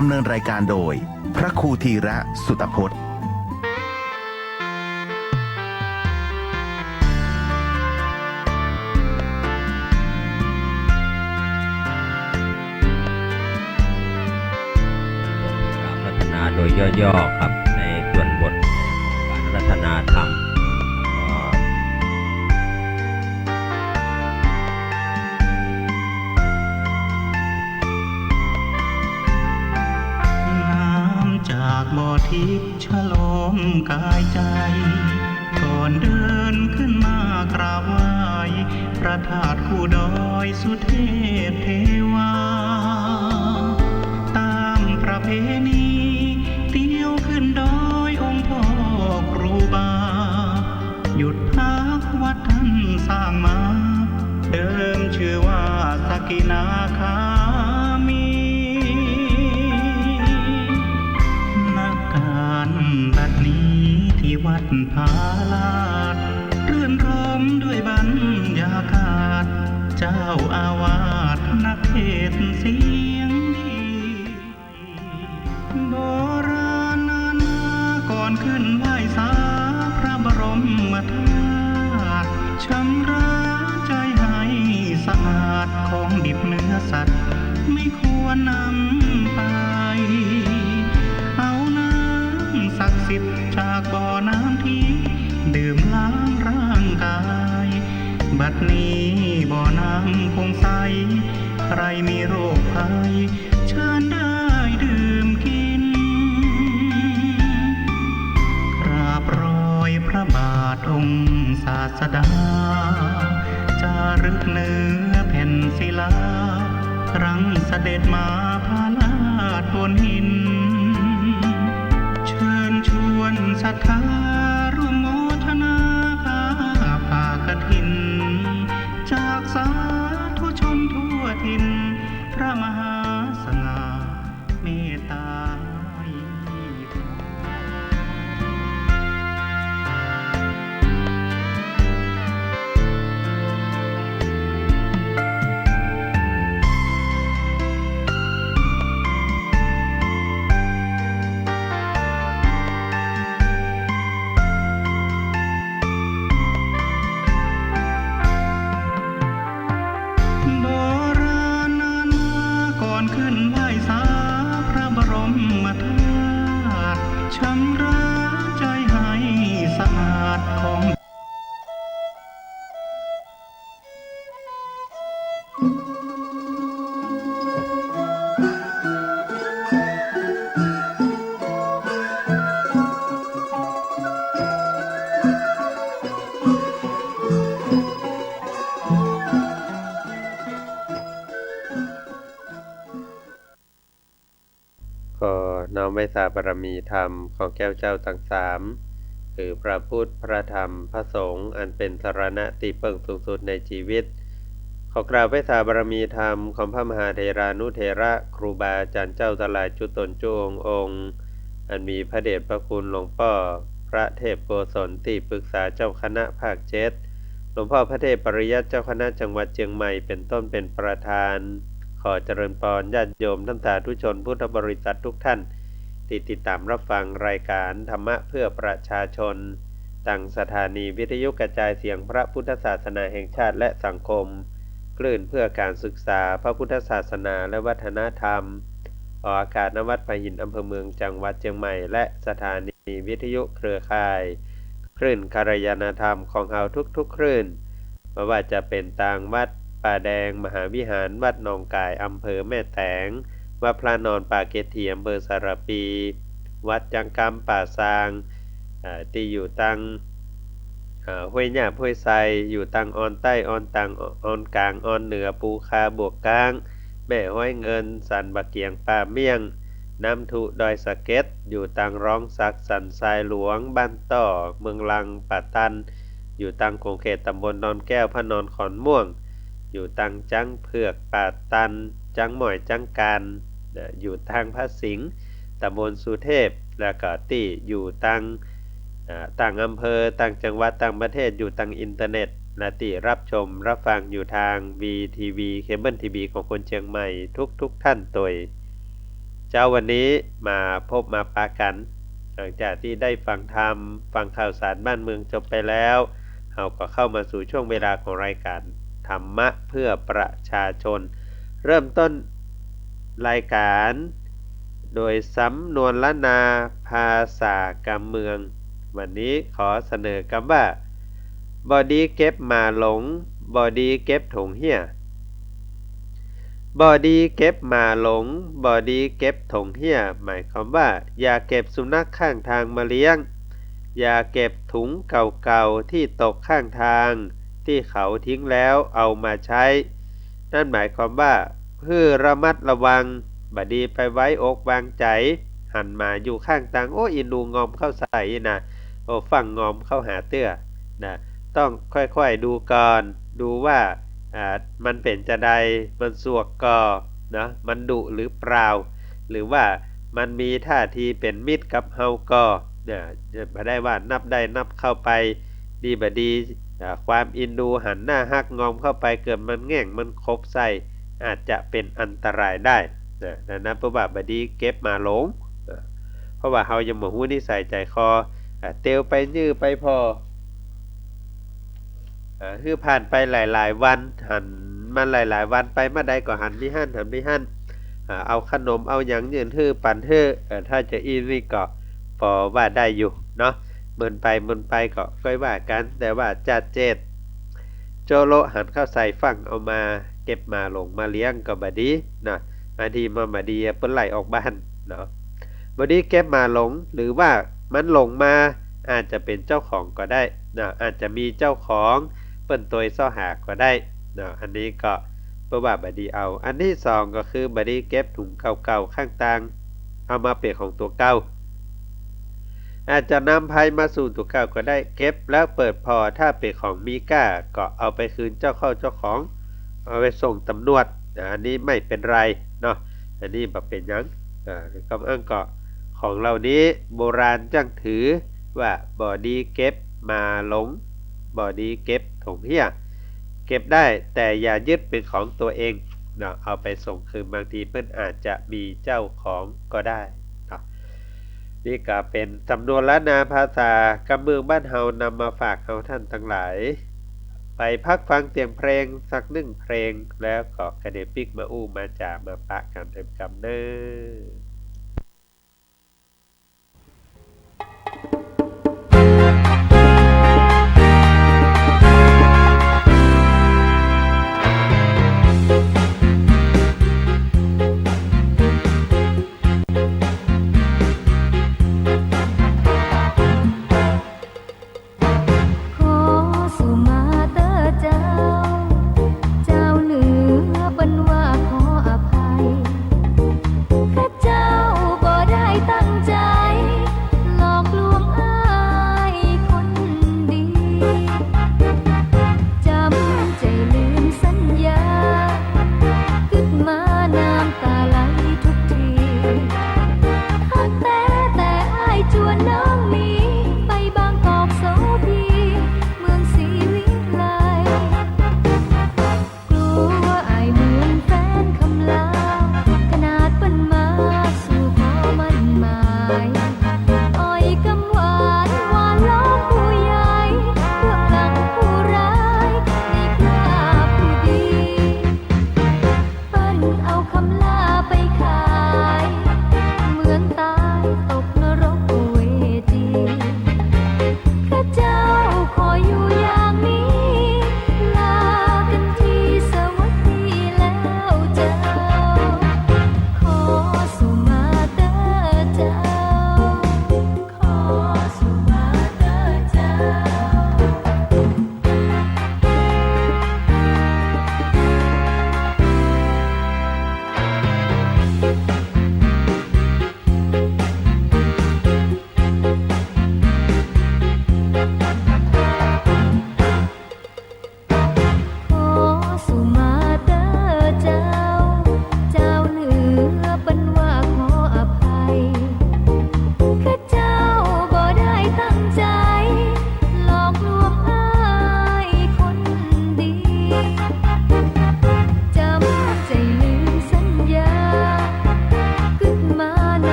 ดำเนินรายการโดยพระครูธีระสุตพจน์ รัตนาโดยย่อๆครับในส่วนบทการรัตนาธรรมน้ำจากบ่อทิพย์ฉลมกายใจก่อนเดินขึ้นมากราบไหว้พระธาตุคู่ดอยสุเทพเทวาตามประเพณีเที่ยวขึ้นดอยองค์พ่อครูบาหยุดพักวัดท่านสร้างมาเดิมชื่อว่าสกินาคามีบัดนี้ที่วัดผาลาดรื่นรมด้วยบรรยากาศเจ้าอาวาสนักเทศน์เสียงดีโบราณนานมาก่อนขึ้นไหว้สาพระบรมธาตุชำระใจให้สะอาดของดิบเนื้อสัตว์ไม่ควรนำไปศักดิ์สิทธิ์จากบ่อน้ำทิพย์ดื่มล้างร่างกายบัดนี้บ่อน้ำคงใสใครมีโรคภัยเชิญได้ดื่มกินกราบรอยพระบาทองค์ศาสดาจารึกเนื้อแผ่นศิลาครั้งเสด็จมาพาลาดบนหินชวนศรัทธาร่วมโมทนาผ้ากฐินจากสาธุชนทั่วถิ่นพระมหาสง่าเมตตาขึ้นไหว้สาพระบรมธาตุชำระใจให้สะอาดของก็น้อมไว้สาบารมีธรรมของแก้วเจ้าทั้งสามคือพระพุทธพระธรรมพระสงฆ์อันเป็นสรณะที่พึ่งสูงสุดในชีวิตขอกราบไว้สาบารมีธรรมของพระมหาเถรานุเถระครูบาอาจารย์เจ้าทั้งหลายจุตนจุองค์อันมีพระเดชพระคุณหลวงพ่อพระเทพโกศลที่ปรึกษาเจ้าคณะภาคเจ็ดหลวงพ่อพระเทพปริยัติเจ้าคณะจังหวัดเชียงใหม่เป็นต้นเป็นประธานขอเจริญพรญาติโยมท่านสาธุชนพุทธบริษัททุกท่านที่ติดตามรับฟังรายการธรรมะเพื่อประชาชนตั้งสถานีวิทยุกระจายเสียงพระพุทธศาสนาแห่งชาติและสังคมคลื่นเพื่อการศึกษาพระพุทธศาสนาและวัฒนธรรมออกอากาศณวัดพระหินอำเภอเมืองจังหวัดเชียงใหม่และสถานีวิทยุเครือข่ายคลื่นกัลยาณธรรมของเราทุกๆคลื่นไม่ว่าจะเป็นต่างวัดป่าแดงมหาวิหารวัดหนองกายอำเภอแม่แตงวัดพระนอนป่าเกตถีอำเภอสารปีวัดจังกำป่าซางที่อยู่ตั้งห้วยหญ้าห้วยไซอยู่ตั้งออนใต้ออนตังออนกลางออนเหนือปูคาบวกกลางแม่ห้อยเงินสันบะเกียงป่าเมี่ยงน้ำทุดอยสะเก็ดอยู่ตั้งร้องสักสันทรายหลวงบ้านต่อเมืองลังป่าตันอยู่ตั้งคงเขตตำบลดอนแก้วพระนอนขอนม่วงอยู่ตั้งจังเผือกป่าตันจังหม่อยจังการอยู่ทางพระสิงห์ตำบลสุเทพและก็ที่อยู่ตั้งต่างอำเภอต่างจังหวัดต่างประเทศอยู่ทางอินเทอร์เน็ตและที่รับชมรับฟังอยู่ทาง VTV เคเบิลทีวีของคนเชียงใหม่ทุกท่านตัว เจ้าวันนี้มาพบมาปะกัน หลังจากที่ได้ฟังธรรมฟังข่าวสารบ้านเมืองจบไปแล้วเราก็เข้ามาสู่ช่วงเวลาของรายการธรรมะเพื่อประชาชน เริ่มต้นรายการโดยสำนวนล้านนาภาษากำเมือง วันนี้ขอเสนอคำว่าบอดีเก็บมาหลงบอดีเก็บถงเหี้ยบอดีเก็บมาหลงบอดีเก็บถงเหี้ยหมายความว่าอย่าเก็บสุนัขข้างทางมาเลี้ยงอย่าเก็บถุงเก่าๆที่ตกข้างทางที่เขาทิ้งแล้วเอามาใช้นั่นหมายความว่าเพื่อระมัดระวังบดีไปไว้อกวางใจหันมาอยู่ข้างทางโอ้อินูงอมเข้าใส่นะโอ้ฟังงอมเข้าหาเตื้อนะต้องค่อยๆดูก่อนดูว่ามันเป็นจะใดมันสวกกอนะมันดุหรือเปล่าหรือว่ามันมีท่าทีเป็นมิตรกับเฮาก็เนี่ยมาได้ว่านับได้นับเข้าไปดีบดีความอินดูหันหน้าฮักงอมเข้าไปเกิดมันแง่งมันคบใส่อาจจะเป็นอันตรายได้ดังนั้นเพราะว่าบดีเก็บมาหลงเพราะว่าเฮายังบ่ฮู้นิสัยใจคอเตียวไปยื้อไปพอคือผ่านไปหลายๆวันหันมันหลายๆวันไปเมื่อใดก็หันมีหันเอาขนมเอาหยังยืนฮื้อปั่นฮื้อถ้าจะอีนี่ก็พอว่าได้อยู่เนาะเมินไปก็ค่อยว่ากันแต่ว่าจัดเจตโจโลหันเข้าใส่ฟังเอามาเก็บมาลงมาเลี้ยงก็บดีนะมาดีมาดีเปิ้นไหลออกบ้านเนาะบดีเก็บมาหลงหรือว่ามันหลงมาอาจจะเป็นเจ้าของก็ได้นะอาจจะมีเจ้าของเปิ้นตัวซ่อหาก็ได้เนาะอันนี้ก็เพราะว่าบดีเอาอันที่สองก็คือบดีเก็บถุงเก่าๆข้างต่างเอามาเปลี่ยนของตัวเก่าอาจจะนำภัยมาสู่ตัวเก่าก็ได้เก็บแล้วเปิดพอถ้าเป็นของมีค่าก็เอาไปคืนเจ้าของเอาไปส่งตำรวจอันนี้ไม่เป็นไรเนาะอันนี้บ่เป็นหยังคำอ้างก็ของเหล่านี้โบราณจังถือว่าบ่ดีเก็บมาหลงบ่ดีเก็บถงเหี้ยเก็บได้แต่อย่ายึดเป็นของตัวเองเนาะเอาไปส่งคืนบางทีเพิ่นอาจจะมีเจ้าของก็ได้เนาะนี่ก็เป็นสำนวนล้านนาภาษากำเมืองบ้านเฮานำมาฝากเฮาท่านทั้งหลายไปพักฟังเสียงเพลงสักหนึ่งเพลงแล้วก็กระเดปิกมาอู้มาจามาปะกันเต็มกำเน้อขอสุมาเตอเจ้า เจ้าเหนือเป็นว่าขออภัยข้าเจ้า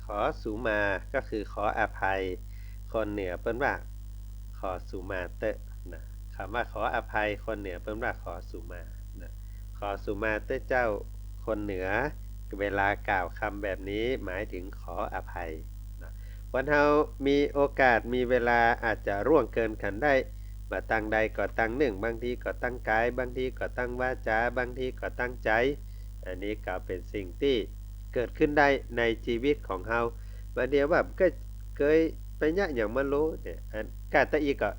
ขอสุมาก็คือขออภัยคนเหนือเปิ้นว่าขอสุมาเตอะนะคำว่าขออภัยคนเหนือเปิ้นว่าขอสุมานะขอสุมาเตอะเจ้าคนเหนือเวลากล่าวคำแบบนี้หมายถึงขออภัยนะวันเฮามีโอกาสมีเวลาอาจจะร่วงเกินกันได้มาตั้งใดก็ตั้งหนึ่งบางทีก็ตั้งกายบางทีก็ตั้งวาจาบางทีก็ตั้งใจอันนี้ก็เป็นสิ่งที่เกิดขึ้นได้ในชีวิตของเฮาบางเดียวแบบก็เคยไปยะอย่างมารู้เนี่ยอันกาตะอีก็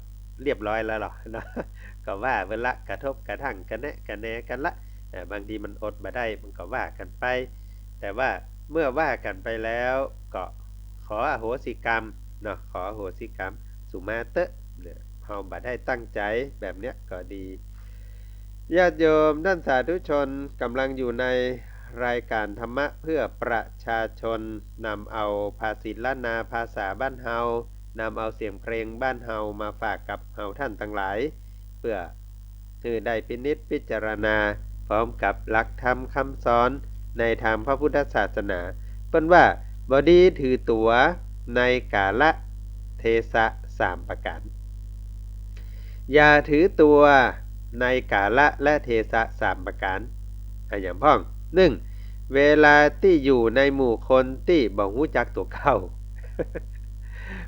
เรียบร้อยแล้วหรอเนาะก็ว่าเวลากระทบกระทั่งกันแนะกันแหนกันละบางทีมันอดมาได้มันก็ว่ากันไปแต่ว่าเมื่อว่ากันไปแล้วก็ขออโหสิกรรมเนาะขออโหสิกรรมสุมาเตะเนี่ยเฮาบ่ได้ตั้งใจแบบเนี้ยก็ดีญาติโยมท่านสาธุชนกำลังอยู่ในรายการธรรมะเพื่อประชาชนนำเอาภาษิตล้านนาภาษาบ้านเฮานำเอาเสียงเพลงบ้านเฮามาฝากกับเฮาท่านทั้งหลาย เพื่อคือได้พินิจพิจารณาพร้อมกับหลักธรรมคำสอนในทางพระพุทธศาสนาเปิ้นว่าบอดีถือตัวในกาละเทศะสามประการอย่าถือตัวในกาละและเทศะสามประการอย่างพ้องหนึ่งเวลาที่อยู่ในหมู่คนที่บ่ฮู้จักตัวเก่า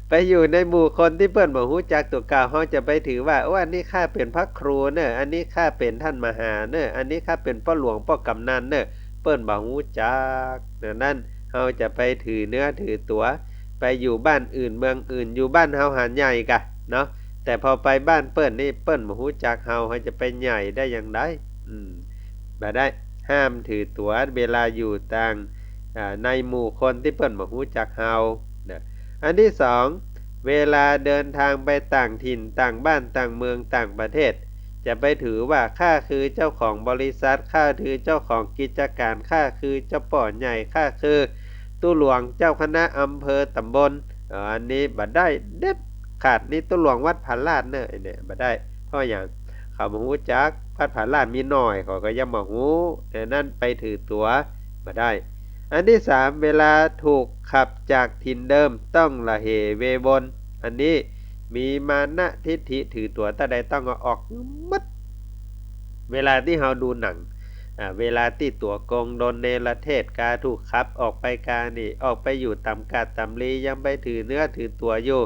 ไปอยู่ในหมู่คนที่เปิ้นบ่ฮู้จักตัวเก่าเฮาจะไปถือว่าอันนี้ข้าเป็นพระครูเนอะอันนี้ข้าเป็นท่านมหาเนอะอันนี้ข้าเป็นพ่อหลวงพ่อกำนันเนอะเปิ้นบ่ฮู้จักดังนั้นเฮาจะไปถือเนื้อถือตัวไปอยู่บ้านอื่นเมืองอื่นอยู่บ้านเฮาหาดใหญ่กะเนาะแต่พอไปบ้านเปิ้นนี่เปิ้นบ่ฮู้จักเฮาจะไปใหญ่ได้อย่างไรบ่ได้ห้ามถือตัวเวลาอยู่ต่างในหมู่คนที่เปิ้นบ่ฮู้จักเฮานะอันที่สองเวลาเดินทางไปต่างถิ่นต่างบ้านต่างเมืองต่างประเทศจะไปถือว่าข้าคือเจ้าของบริษัทข้าคือเจ้าของกิจการข้าคือเจ้าป่อใหญ่ข้าคือตู้หลวงเจ้าคณะอำเภอตำบลอันนี้บ่ได้เด็ดขาดนี่ตู้หลวงวัดผาลาดเนอะเนี่ยบ่ได้เพราะอย่างเขาบ่ฮู้จักวัดผาลาดมีน้อยเขาก็ยังบ่ฮู้แต่นั่นไปถือตัวบ่ได้อันที่สามเวลาถูกขับจากถิ่นเดิมต้องละเหเวบนอันนี้มีมานะทิฏฐิถือตัวตาใดต้องเอาออกมัดเวลาที่เราดูหนังเวลาที่ตัวกงโดนเนรเทศกาถูกขับออกไปกานี่ออกไปอยู่ตำกาตำลียังไปถือเนื้อถือตัวอยู่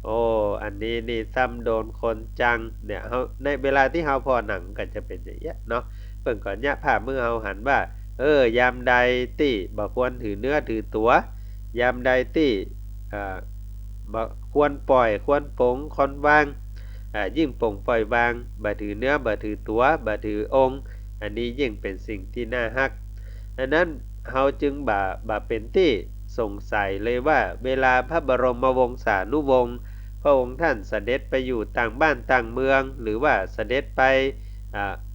โอ้อันนี้นี่ซ้ำโดนคนจังเนี่ยเฮาในเวลาที่เฮาพอหนังก็จะเป็นอย่างเงี้ยเนาะเพิ่นก่อนเนี่ยภาพมือเฮาหันว่ายามใดที่บ่ควรถือเนื้อถือตัวยามใดที่บ่ควรปล่อยควรปลงควรวางยิ่งปลงปล่อยวางบ่ถือเนื้อบ่ถือตัวบ่ถือองค์อันนี้ยิ่งเป็นสิ่งที่น่าฮักดังนั้นเฮาจึงบ่เป็นที่สงสัยเลยว่าเวลาพระบรมวงศานุวงศ์พระองค์ท่านเสด็จไปอยู่ต่างบ้านต่างเมืองหรือว่าเสด็จไป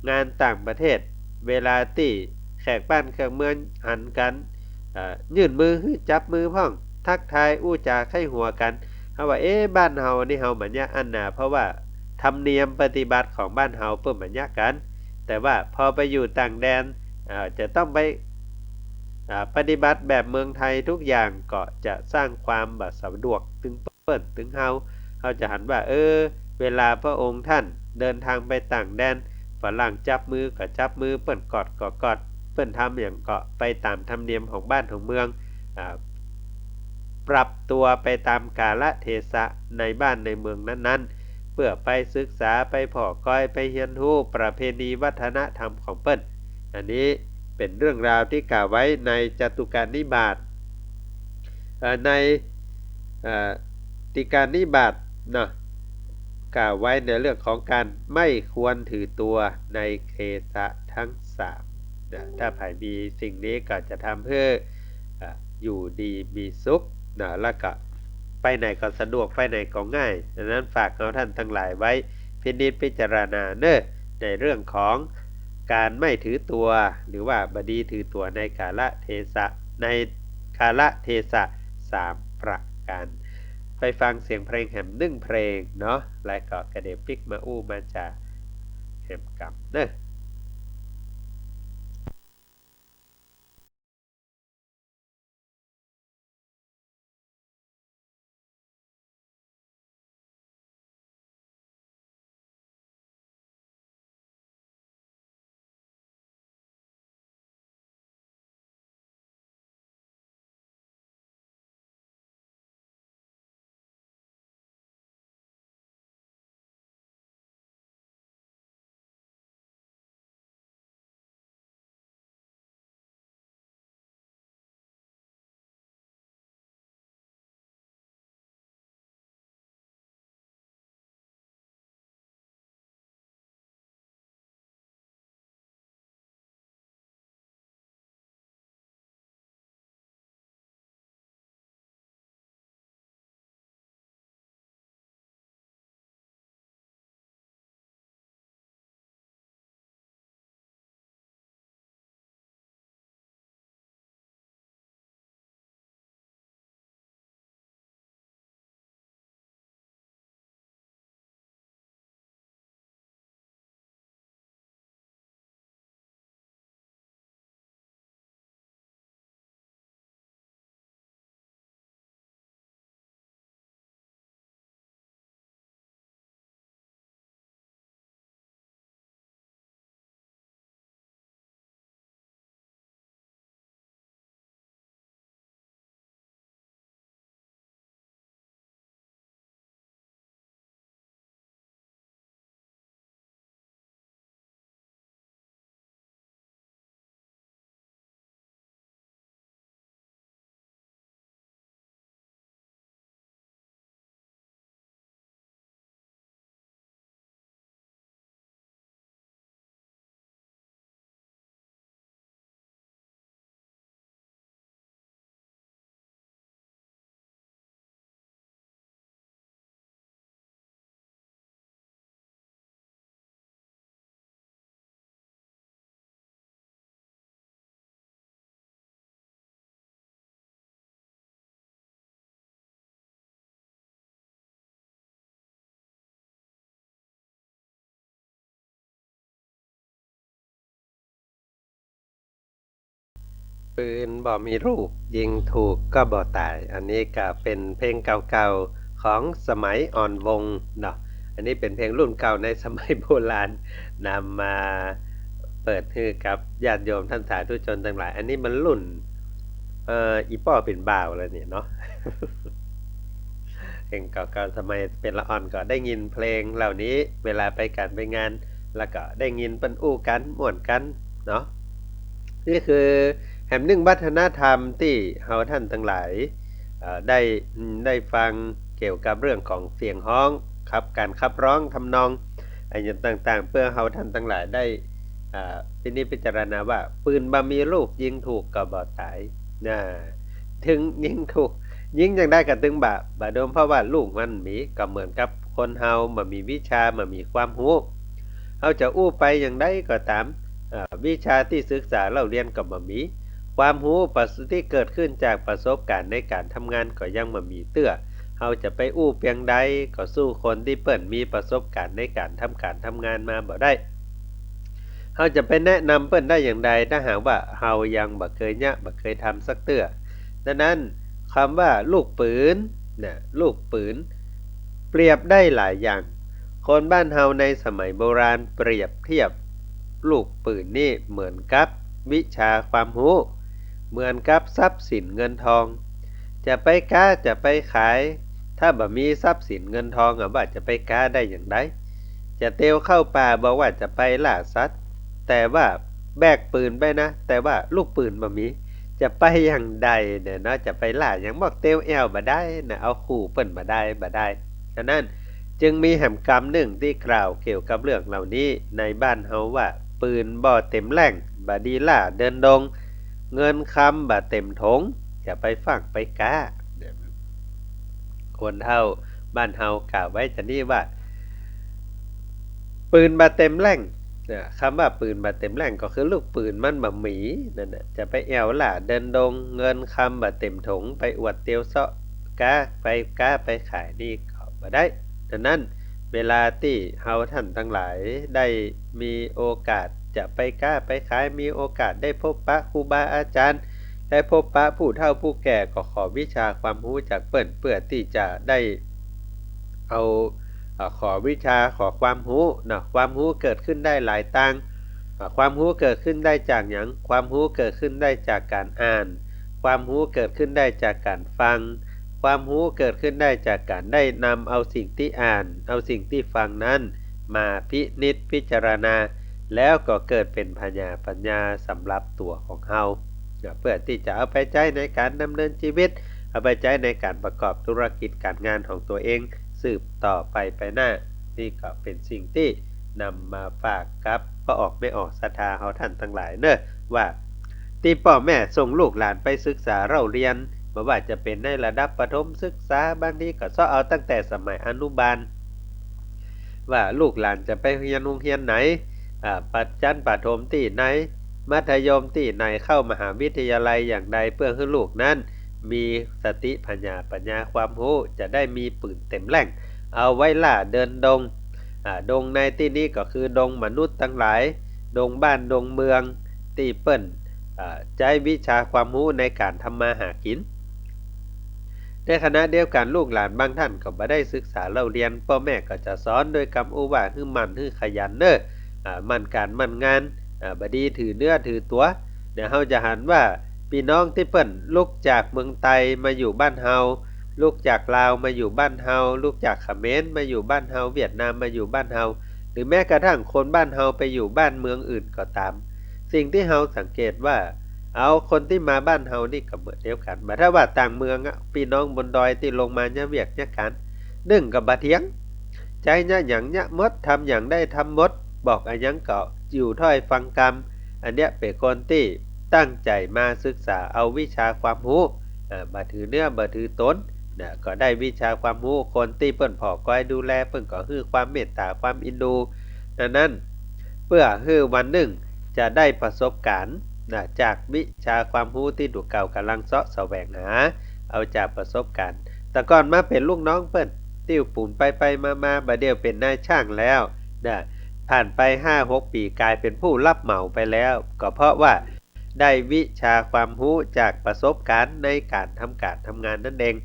งานต่างประเทศเวลาที่แขกบ้านแขกเมืองหันกันยื่นมือจับมือพ้องทักทายอู้จาไข้หัวกันเฮาว่าบ้านเฮานี่เฮาบัญญัติอันน่ะเพราะว่าธรรมเนียมปฏิบัติของบ้านเฮาเปิ้นบัญญัติกันแต่ว่าพอไปอยู่ต่างแดนจะต้องไปปฏิบัติแบบเมืองไทยทุกอย่างก็จะสร้างความบ่สะดวกถึงเปิ้นถึงเฮาจะหันว่าเวลาพระองค์ท่านเดินทางไปต่างแดนฝรั่งจับมือก็จับมือเปิ้นกอดก็กอดเปิ้นทำอย่างก็ไปตามธรรมเนียมของบ้านของเมืองปรับตัวไปตามกาลเทศะในบ้านในเมืองนั้นๆเพื่อไปศึกษาไปผอกอยไปเรียนรู้ประเพณีวัฒนธรรมของเปิ้นอันนี้เป็นเรื่องราวที่กล่าวไว้ในจตุการนิบาตในติการนิบาตเนาะกล่าวไว้ในเรื่องของการไม่ควรถือตัวในเทศะทั้งสามถ้าใครมีสิ่งนี้ก็จะทำให้อยู่ดีมีสุขนะแล้วก็ไปไหนก็สะดวกไปไหนก็ง่ายดังนั้นฝากเอาท่านทั้งหลายไว้พินิจพิจารณาในเรื่องของการไม่ถือตัวหรือว่าบดีถือตัวในกาลเทศะในกาลเทศะ3ประการไปฟังเสียงเพลงแหม1เพลงเนาะแล้วก็กระเดปิกมาอู้มาจากแหมกำเนอะ ปืนบ่มีลูกยิงถูกก็บ่ตาย อันนี้ก็เป็นเพลงเก่าๆของสมัยอ่อนวงเนาะอันนี้เป็นเพลงรุ่นเก่าในสมัยโบราณนำมาเปิดให้กับญาติโยมท่านสาธุชนทั้งหลาย อันนี้มันรุ่นอีป้อเป็นบ่าวแล้วเนี่ยเนาะ เพลงเก่าๆสมัยเป็นละอ่อนก็ได้ยินเพลงเหล่านี้เวลาไปการไปงาน แล้วก็ได้ยินเปิ้นอู้กันม่วนกันเนาะนี่คือแห่งหนึ่งวัฒนธรรมที่เฮาท่านทั้งหลายได้ฟังเกี่ยวกับเรื่องของเสียงฮ้องครับการขับร้องทำนองอย่างต่างๆ เพื่อเฮาท่านทั้งหลายได้พินิจพิจารณาว่าปืนบ่มีลูกยิงถูกก็บ่ตายนะถึงยิงถูกยิงจังได้ก็ถึงบาโดมเพราะว่าลูกมันมีก็เหมือนกับคนเฮามามีวิชามามีความรู้เฮาจะอู้ไปอย่างใดก็ตามวิชาที่ศึกษาเราเรียนก็บ่มีความรู้ที่เกิดขึ้นจากประสบการณ์ในการทำงานก็ยังบ่มีเตื้อเฮาจะไปอู้เพียงใดก็สู้คนที่เปิ้นมีประสบการณ์ในการทำงานมาบ่ได้เฮาจะไปแนะนำเปิ้นได้อย่างใดถ้าหากว่าเฮายังบ่เคยบ่เคยทำสักเตื้อดังนั้นคำว่าลูกปืนลูกปืนเปรียบได้หลายอย่างคนบ้านเฮาในสมัยโบราณเปรียบเทียบลูกปืนนี่เหมือนกับวิชาความรู้เหมือนกับทรัพย์สินเงินทองจะไปค้าจะไปขายถ้าบ่มีทรัพย์สินเงินทองว่าจะไปค้าได้อย่างไรจะเตียวเข้าป่าบอกว่าจะไปล่าสัตว์แต่ว่าแบกปืนไปนะแต่ว่าลูกปืนบ่มีจะไปอย่างใดเนี่ยเนาะจะไปล่าอย่างบอกเตียวแอวบ่ได้นะเอาขู่เปิ้นบ่ได้ฉะนั้นจึงมีแห่งกรรมหนึ่งที่กล่าวเกี่ยวกับเรื่องเหล่านี้ในบ้านเฮาว่าปืนบ่เต็มแหล่งบ่ดีล่าเดินดงเงินคำบ่เต็มถงจะไปฟังไปกาคนเฮาบ้านเฮากล่าวไว้จะนี่ว่าปืนบ่เต็มแหล่งคำว่าปืนบ่เต็มแหล่งก็คือลูกปืนมันบ่มีนั่นน่ะจะไปแอวล่าเดินดงเงินคำบ่เต็มถงไปอวดเตียวเซาะกาไปขายนี่ก็บ่ได้ดังนั้นเวลาที่เฮาท่านทั้งหลายได้มีโอกาสจะไปค้าไปขายมีโอกาสได้พบปะครูบาอาจารย์ได้พบปะผู้เฒ่าผู้แก่ก็ขอวิชาความรู้จากเปิ้นเพื่อที่จะได้เอาขอวิชาขอความรู้นะความรู้เกิดขึ้นได้หลายต่างความรู้เกิดขึ้นได้จากหยังความรู้เกิดขึ้นได้จากการอ่านความรู้เกิดขึ้นได้จากการฟังความรู้เกิดขึ้นได้จากการได้นำเอาสิ่งที่อ่านเอาสิ่งที่ฟังนั้นมาพินิจพิจารณาแล้วก็เกิดเป็นปัญญาสำหรับตัวของเฮาเพื่อที่จะเอาไปใช้ในการดำเนินชีวิตเอาไปใช้ในการประกอบธุรกิจการงานของตัวเองสืบต่อไปหน้านี่ก็เป็นสิ่งที่นำมาฝากกับพ่อออกไม่ออกศรัทธาเฮาท่านทั้งหลายเนอะว่าที่พ่อแม่ส่งลูกหลานไปศึกษาเราเรียนไม่ว่าจะเป็นในระดับประถมศึกษาบางทีก็เอาตั้งแต่สมัยอนุบาลว่าลูกหลานจะไปเรียนโรงเรียนไหนประถมที่ไหนมัธยมที่ไหนเข้ามหาวิทยาลัยอย่างใดเพื่อให้ลูกนั้นมีสติปัญญาความรู้จะได้มีปืนเต็มแหล่งเอาไว้ล่าเดินดงดงในที่นี้ก็คือดงมนุษย์ทั้งหลายดงบ้านดงเมืองที่เปิ้นใช้วิชาความรู้ในการทำมาหากินในขณะเดียวกันลูกหลานบางท่านก็บ่ได้ศึกษาเราเรียนพ่อแม่ก็จะสอนโดยคำอุว่าให้มันให้ขยันเด้อมันการมันงานบ่ดีถือเนื้อถือตัวเดี๋ยวเฮาจะหันว่าพี่น้องที่เปิ้นลุกจากเมืองไทยมาอยู่บ้านเฮาลุกจากลาวมาอยู่บ้านเฮาลุกจากเขมรมาอยู่บ้านเฮาเวียดนามมาอยู่บ้านเฮาหรือแม้กระทั่งคนบ้านเฮาไปอยู่บ้านเมืองอื่นก็ตามสิ่งที่เฮาสังเกตว่าเอาคนที่มาบ้านเฮานี่ก็เหมือนเดียวกันถ้าว่าต่างเมืองพี่น้องบนดอยที่ลงมาเนี่ยเวียกเนี่ยกันนึ่งกับบ่เถียงใจเนี่ยหยังเนี่ยมดทำอย่างได้ทำมดบอกอันยังก็อยู่ถ้อยฟังกรรมอันเนี้ยเป็นคนที่ตั้งใจมาศึกษาเอาวิชาความรู้บ่ถือเนื้อบ่ถือตนก็ได้วิชาความรู้คนที่เปิ้นพอคอยดูแลเปิ้นก็คือความเมตตาความอินดูดังนั้นเพื่อให้วันหนึ่งจะได้ประสบการณ์จากวิชาความรู้ที่ดูเก่ากำลังเสาะแสวงหาเอาจากประสบการณ์แต่ก่อนมาเป็นลูกน้องเปิ้นติ้วปูนไปมาบัดเดียวเป็นนายช่างแล้วผ่านไป 5-6 ปีกลายเป็นผู้รับเหมาไปแล้วก็เพราะว่า ได้วิชาความรู้จากประสบการณ์ในการทำงานนั่นเอง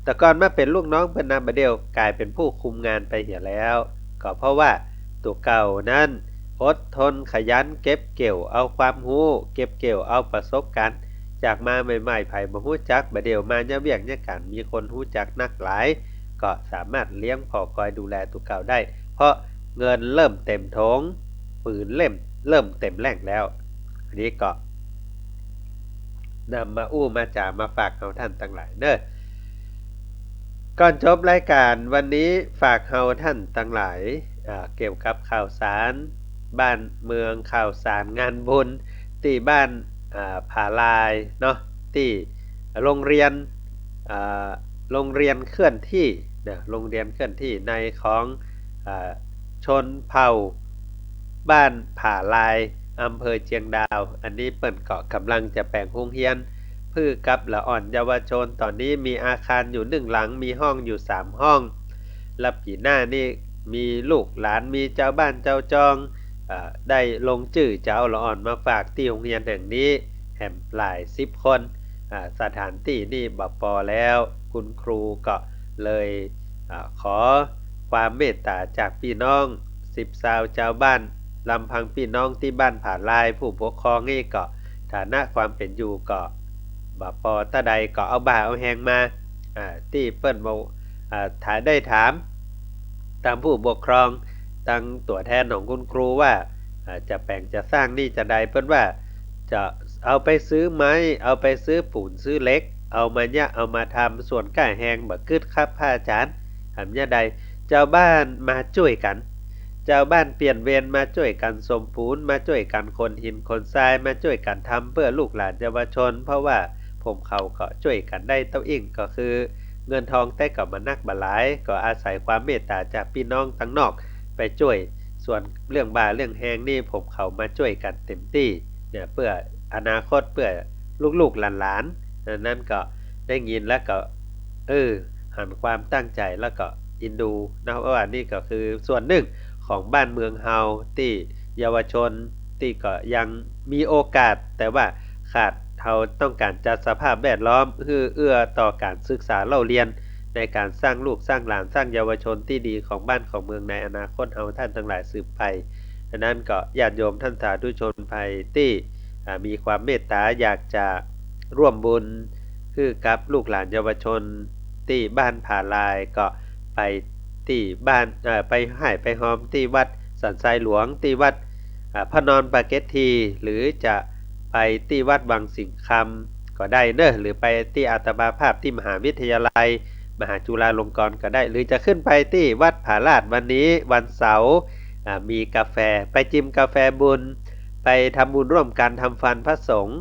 แต่ก่อนมาเป็นลูกน้องเพิ่นนำบัดเดียวกลายเป็นผู้คุมงานไปเหียแล้วก็เพราะว่าตัวเก่านั้นอดทนขยันเก็บเกี่ยวเอาความรู้เก็บเกี่ยวเอาประสบการณ์จากมาใหม่ๆไผบ่ฮู้จักบัดเดียวมายามเวียกยามการมีคนรู้จักนักหลายก็สามารถเลี้ยงพอคอยดูแลตัวเก่าได้เพราะเงินเริ่มเต็มท้องปืนเริ่มเต็มแรงแล้วอันนี้ก็นำมาอู้มาจามาฝากเฮาท่านทั้งหลายเด้อก่อนจบรายการวันนี้ฝากเฮาท่านทั้งหลายเกี่ยวกับข่าวสารบ้านเมืองข่าวสารงานบุญที่บ้านผาลายเนาะที่โรงเรียนอ่าโรงเรียนเคลื่อนที่นะโรงเรียนเคลื่อนที่ในของชนเผ่าบ้านผาลายอำเภอเชียงดาวอันนี้เปิ้นก็กำลังจะแปลงโรงเรียนเพื่อกับละอ่อนเยาวชนตอนนี้มีอาคารอยู่1หลังมีห้องอยู่3ห้องและปีหน้านี่มีลูกหลานมีเจ้าบ้านเจ้าจองได้ลงชื่อเจ้าละอ่อนมาฝากที่โรงเรียนแห่งนี้แห่มหลาย10คนสถานที่นี่บ่พอแล้วคุณครูก็เลยขอความเมตตาจากพี่น้อง10ชาวชาวบ้านลำพังพี่น้องที่บ้านผาลายผู้ปกครองนี่ก็ฐานะความเป็นอยู่ก็บ่พอตาใดก็เอาบ่าเอาแหงมาที่เปิ้นบ่ถ้าได้ถามตามผู้ปกครองตั้งตัวแทนของคุณครูว่าจะแปลงจะสร้างนี่จะใดเปิ้นว่าจะเอาไปซื้อไม้เอาไปซื้อปูนซื้อเหล็กเอามาเนี่ยเอามาทำส่วนก้าแหงบ่กึดครับพระอาจารย์ทำเนี่ยใดเจ้าบ้านมาช่วยกันเจ้าบ้านเปลี่ยนเวรมาช่วยกันสมปูนมาช่วยกันคนหินคนทรายมาช่วยกันทำเพื่อลูกหลานเยาวชนเพราะว่าผมเขาก็ช่วยกันได้เต้าอิ่งก็คือเงินทองแต่ก็มานักบ่หลายก็อาศัยความเมตตาจากพี่น้องทั้งนอกไปช่วยส่วนเรื่องบ่าเรื่องแหงนี่ผมเขามาช่วยกันเต็มที่เนี่ยเพื่ออนาคตเพื่อลูกๆหลานๆนั่นก็ได้ยินแล้วก็หันความตั้งใจแล้วก็อินดูนะว่านี่ก็คือส่วนหนึ่งของบ้านเมืองเฮาที่เยาวชนที่ก็ยังมีโอกาสแต่ว่าขาดเฮาต้องการจัดสภาพแวดล้อมเอื้อต่อการศึกษาเล่าเรียนในการสร้างลูกสร้างหลานสร้างเยาวชนที่ดีของบ้านของเมืองในอนาคตเฮาท่านทั้งหลายสืบไปฉะนั้นก็ญาติโยมท่านสาธุชนภัยที่มีความเมตตาอยากจะร่วมบุญคือกับลูกหลานเยาวชนที่บ้านผาลายก็ไปที่บ้านไปให้ไปหอมที่วัดสันทรายหลวงที่วัดพระนอนปาเกตทีหรือจะไปที่วัดวังสิงคำก็ได้เนอะหรือไปที่อาตมาภาพที่มหาวิทยาลัยมหาจุฬาลงกรณ์ก็ได้หรือจะขึ้นไปที่วัดผาลาดวันนี้วันเสาร์มีกาแฟไปจิมกาแฟบุญไปทำบุญร่วมกันทำฟันพระสงฆ์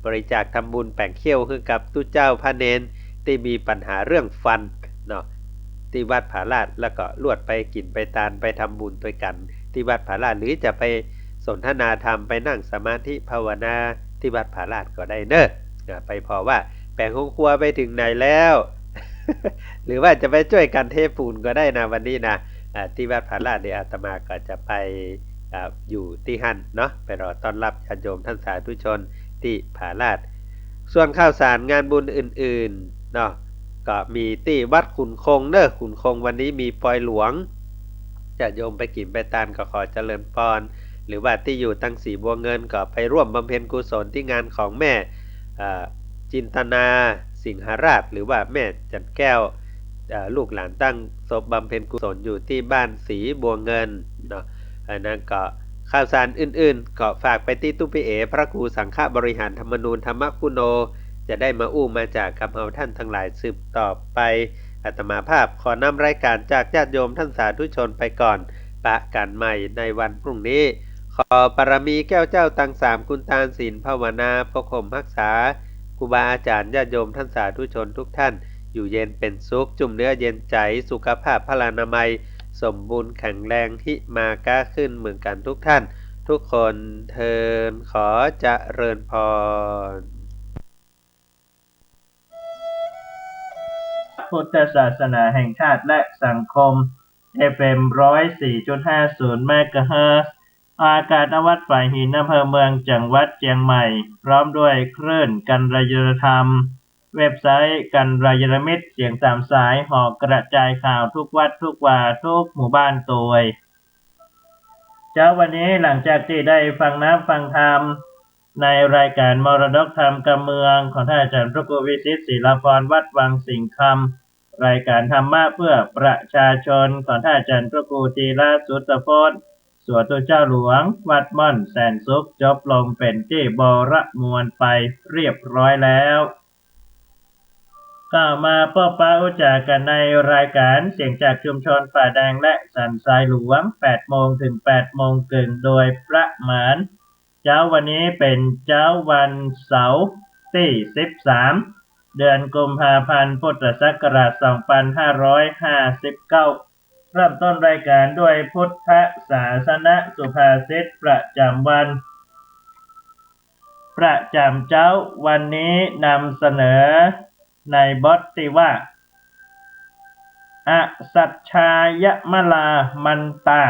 บริจาคทำบุญแป่งเขี้ยวคือกับตู้เจ้าพระเนนที่มีปัญหาเรื่องฟันเนาะที่วัดผาลาดแล้วก็ลวดไปกินไปตานไปทำบุญด้วยกันที่วัดผาลาดหรือจะไปสนทนาธรรมไปนั่งสมาธิภาวนาที่วัดผาลาดก็ได้เนอะไปพอว่าแปลงห้องครัวไปถึงไหนแล้ว หรือว่าจะไปช่วยกันเทปูนก็ได้นะวันนี้นะที่วัดผาลาดเดี๋ยวอาตมาก็จะไปอยู่ที่หั่นเนาะไปรอต้อนรับญาติโยมท่านสาธุชนที่ผาลาดส่วนข่าวสารงานบุญอื่นๆเนาะก็มีที่วัดขุนคงเนอะขุนคงวันนี้มีปอยหลวงญาติโยมไปกินไปตานก็ขอเจริญพรหรือว่าที่อยู่ตั้งสีบัวเงินก็ไปร่วมบำเพ็ญกุศลที่งานของแม่จินตนาสิงหราชหรือว่าแม่จันแก้วลูกหลานตั้งศพบำเพ็ญกุศลอยู่ที่บ้านสีบัวเงินเนาะอันนั้นก็ข่าวสารอื่นๆก็ฝากไปที่ตุ้พี่เอพระครูสังฆบริหารธรรมนูญธรรมคุโนจะได้มาอู้มาจากกับเฮาท่านทั้งหลายสืบต่อไปอาตมาภาพขอนำรายการจากญาติโยมท่านสาธุชนไปก่อนปะกันใหม่ในวันพรุ่งนี้ขอปรมีแก้วเจ้าตังสามคุณตาลศีลภาวนาพกห่มรักษาครูบาอาจารย์ญาติโยมท่านสาธุชนทุกท่านอยู่เย็นเป็นสุขจุ่มเนื้อเย็นใจสุขภาพพลานามัยสมบูรณ์แข็งแรงหิมาก้าขึ้นเหมือนกันทุกท่านทุกคนเทินขอเจริญพรพุทธศาสนาแห่งชาติและสังคม FM 104.50 เมกะเฮิรตซ์ อากาศณวัดฝ่ายหินอำเภอเมืองจังหวัดเชียงใหม่พร้อมด้วยคลื่นกัลยาณธรรมเว็บไซต์กัลยาณมิตรเสียงตามสายหอกกระจายข่าวทุกวัดทุกวาทุกหมู่บ้านตัวเช้าวันนี้หลังจากที่ได้ฟังน้ำฟังธรรมในรายการมรดกธรรมกำเมืองของท่านอาจารย์พระครูวิสิทธิ์ศิลาภรณ์วัดวังสิงห์คำรายการธรรมะเพื่อประชาชนของท่านอาจารย์พระครูธีระสุตพจน์สวดตัวเจ้าหลวงวัดม่อนแสนสุขจบลงเป็นที่บรมวลไปเรียบร้อยแล้วก็มาพบปะอุจากันในรายการเสียงจากชุมชนป่าแดงและสันทรายหลวง 8 โมงถึง 8 โมงครึ่งโดยประมาณเช้าวันนี้เป็นเช้าวันเสาร์ที่ 13 เดือนกุมภาพันธ์พุทธศักราช 2559 เริ่มต้นรายการด้วยพุทธศาสนสุภาษิตประจำวันประจำเช้าวันนี้นำเสนอในบทที่ว่าอสัจชายมลามันตา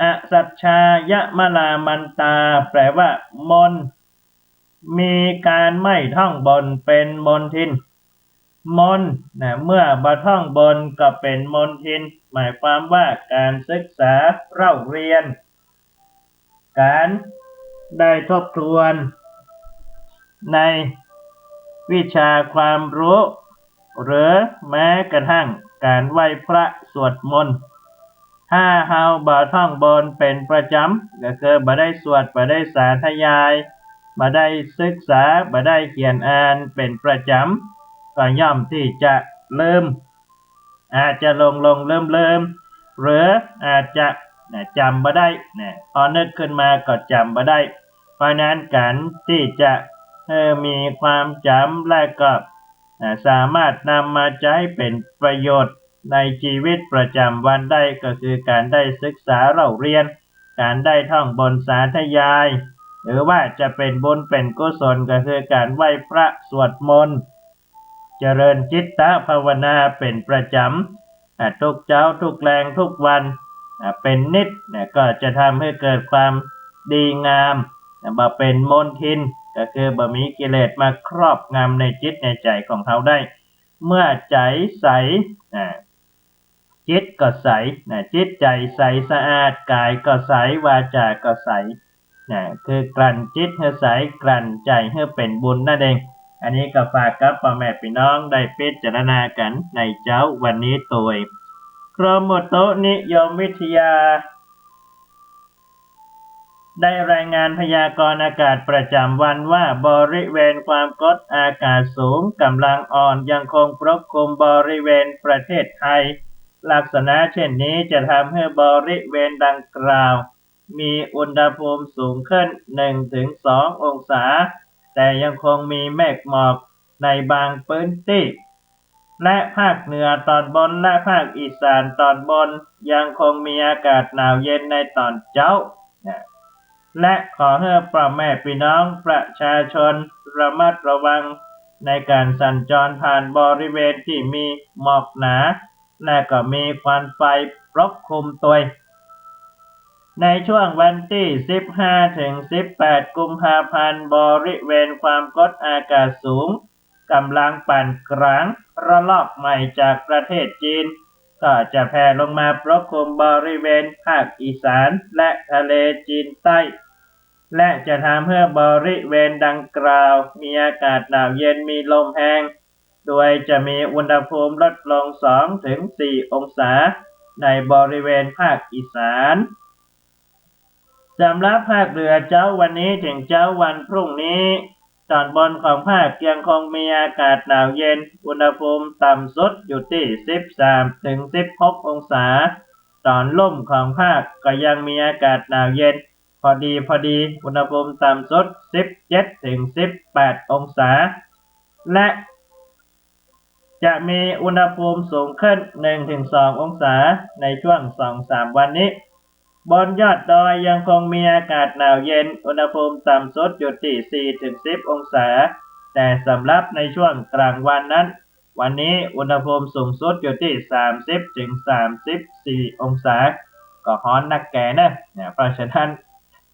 อสัจชายมลามันตาแปลว่ามนมีการไม่ท่องบนเป็นมนทินมนเมื่อบ่ท่องบนก็เป็นมนทินหมายความว่าการศึกษาเล่าเรียนการได้ทบทวนในวิชาความรู้หรือแม้กระทั่งการไหว้พระสวดมนต์ถ้าเฮาบ่ท่องบนเป็นประจำก็คือบ่ได้สวดบ่ได้สาธยายบ่ได้ศึกษาบ่ได้เขียนอ่านเป็นประจำก็ย่อมที่จะลืมอาจจะลงลืมหรืออาจจะจำบ่ได้พอนึกขึ้นมาก็จำบ่ได้เพราะนั้นการที่จะมีความจำและก็สามารถนำมาใช้เป็นประโยชน์ในชีวิตประจำวันได้ก็คือการได้ศึกษาเล่าเรียนการได้ท่องบนสาธยายหรือว่าจะเป็นบุญเป็นกุศลก็คือการไหว้พระสวดมนต์เจริญจิตตภาวนาเป็นประจำทุกเช้าทุกแรงทุกวันเป็นนิดก็จะทำให้เกิดความดีงามบ่เป็นมลทินก็คือบ่มีกิเลสมาครอบงำในจิตในใจของเขาได้เมื่อใจใสจิตก็ใสจิตใจใสสะอาดกายก็ใสวาจาก็ใสคือกลั่นจิตให้ใสกลั่นใจให้เป็นบุญนั่นเองอันนี้ก็ฝากกับพ่อแม่พี่น้องได้พิจารณากันในเช้าวันนี้ตัวกรมอุตุนิยมวิทยาได้รายงานพยากรณ์อากาศประจำวันว่าบริเวณความกดอากาศสูงกำลังอ่อนยังคงปกคลุมบริเวณประเทศไทยลักษณะเช่นนี้จะทำให้บริเวณดังกล่าวมีอุณหภูมิสูงขึ้น 1-2 องศาแต่ยังคงมีเมฆหมอกในบางพื้นที่และภาคเหนือตอนบนและภาคอีสานตอนบนยังคงมีอากาศหนาวเย็นในตอนเช้าและขอให้พ่อแม่พี่น้องประชาชนระมัดระวังในการสัญจรผ่านบริเวณที่มีหมอกหนาและก็มีควันไฟปกคลุมตัวในช่วงวันที่ 15-18 กุมภาพันธ์บริเวณความกดอากาศสูงกำลังปานกลางระลอกใหม่จากประเทศจีนก็จะแผ่ลงมาปกคลุมบริเวณภาคอีสานและทะเลจีนใต้และจะทำให้บริเวณดังกล่าวมีอากาศหนาวเย็นมีลมแห้งโดยจะมีอุณหภูมิลดลง 2-4 องศาในบริเวณภาคอีสานสำหรับภาคเหนือเช้าวันนี้ถึงเช้าวันพรุ่งนี้ตอนบนของภาคยังคงมีอากาศหนาวเย็นอุณหภูมิต่ำสุดอยู่ที่ 13-16 องศาตอนลุ่มของภาคก็ยังมีอากาศหนาวเย็นพอดีอุณหภูมิต่ำสุด 17-18 องศาและจะมีอุณหภูมิสูงขึ้น 1-2 องศาในช่วง 2-3 วันนี้บนยอดดอยยังคงมีอากาศหนาวเย็นอุณหภูมิต่ำสุดอยู่ที่ 4-10 องศาแต่สำหรับในช่วงกลางวันนั้นวันนี้อุณหภูมิสูงสุดอยู่ที่ 30-34 องศา ก็ฮ้อนนักแก่นะเพราะฉะนั้น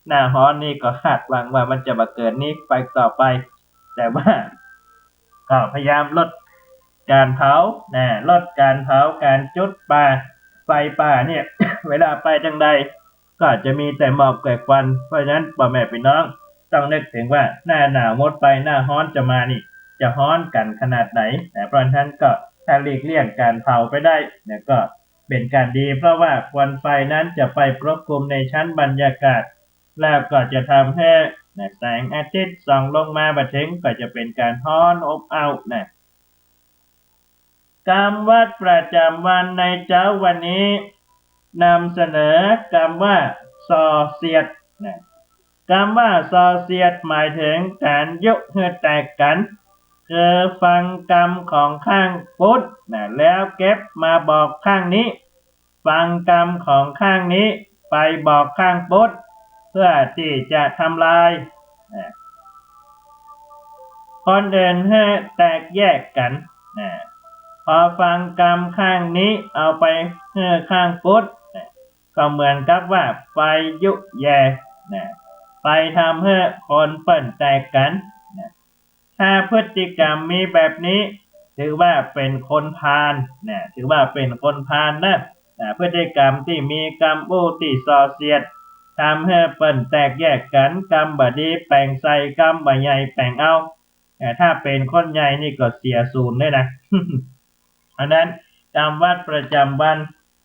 หน้าฮ้อนนี่ก็คาดหวังว่ามันจะมาเกิดนี้ไปต่อไป แต่ว่าก็พยายามลดการเผาลดการเผาการจุดป่าไฟป่าเนี่ย เวลาไปจังใดก็อาจจะมีแต่หมอกแก่ควันเพราะฉะนั้นพ่อแม่พี่น้องต้องนึกถึงว่าหน้าหนาวหมดไปหน้าฮ้อนจะมานี่จะฮ้อนกันขนาดไหนเพราะฉะนั้นก็ถ้าหลีกเลี่ยงการเผาไปได้ก็เป็นการดีเพราะว่าควันไฟนั้นจะไปปกคลุมในชั้นบรรยากาศแล้วก็จะทำให้แสงอาทิตย์ส่องลงมาบัดถึงก็จะเป็นการฮ้อนอบอ้าวกรรมวัดประจำวันในเช้าวันนี้นำเสนอกรรมว่าซอเสียดกรรมว่าซอเสียดหมายถึงการยุเฮือแตกกันคือฟังกรรมของข้างพุทธแล้วเก็บมาบอกข้างนี้ฟังกรรมของข้างนี้ไปบอกข้างพุทธเพื่อที่จะทำลายคนเดินให้แตกแยกกันพอฟังกรรมข้างนี้เอาไปให้ข้างพุทธก็เหมือนกับว่าไปยุแย่ไปทำให้คนเปิ่นแตกกันถ้าพฤติกรรมมีแบบนี้ถือว่าเป็นคนพาลถือว่าเป็นคนพาลพฤติกรรมที่มีกรรมบูติส่อเสียดทำให้เปิ่นแตกแยกกันกรรมบดีแปลงใส่กรรมบใหญ่แปลงเอาถ้าเป็นคนใหญ่นี่ก็เสียศูนย์เลยนะ อันนั้นกรรมวัดประจำวัน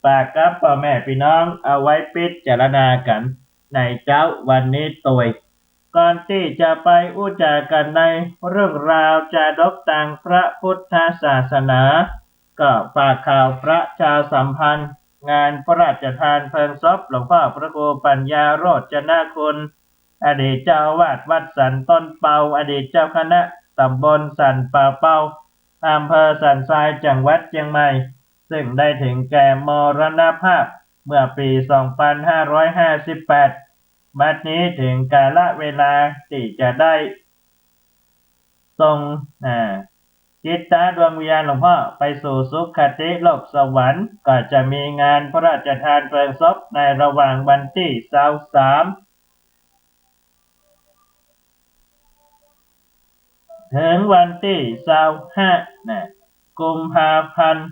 ฝากกับพ่อแม่พี่น้องเอาไว้พิจารณากันในเช้าวันนี้ตัวก่อนที่จะไปอุจากันในเรื่องราวจาดกต่างพระพุทธศาสนาก็ฝากข่าวพระชาสัมพันธ์งานพระราชทานเพลิงศพหลวงพ่อพระครูปัญญาโรจนคุณอดีตเจ้าอาวาสวัดสันต้นเปาอดีตเจ้าคณะตำบลสันป่าเปาอำเภอสันทรายจังหวัดเชียงใหม่ซึ่งได้ถึงแก่มรณภาพเมื่อปี 2558 บัดนี้ถึงกาลเวลาที่จะได้ส่งจิตตาดวงวิญญาณหลวงพ่อไปสู่สุคติโลกสวรรค์ก็จะมีงานพระราชทานเพลิงศพในระหว่างวันที่23ถึงวันที่25กุมภาพันธ์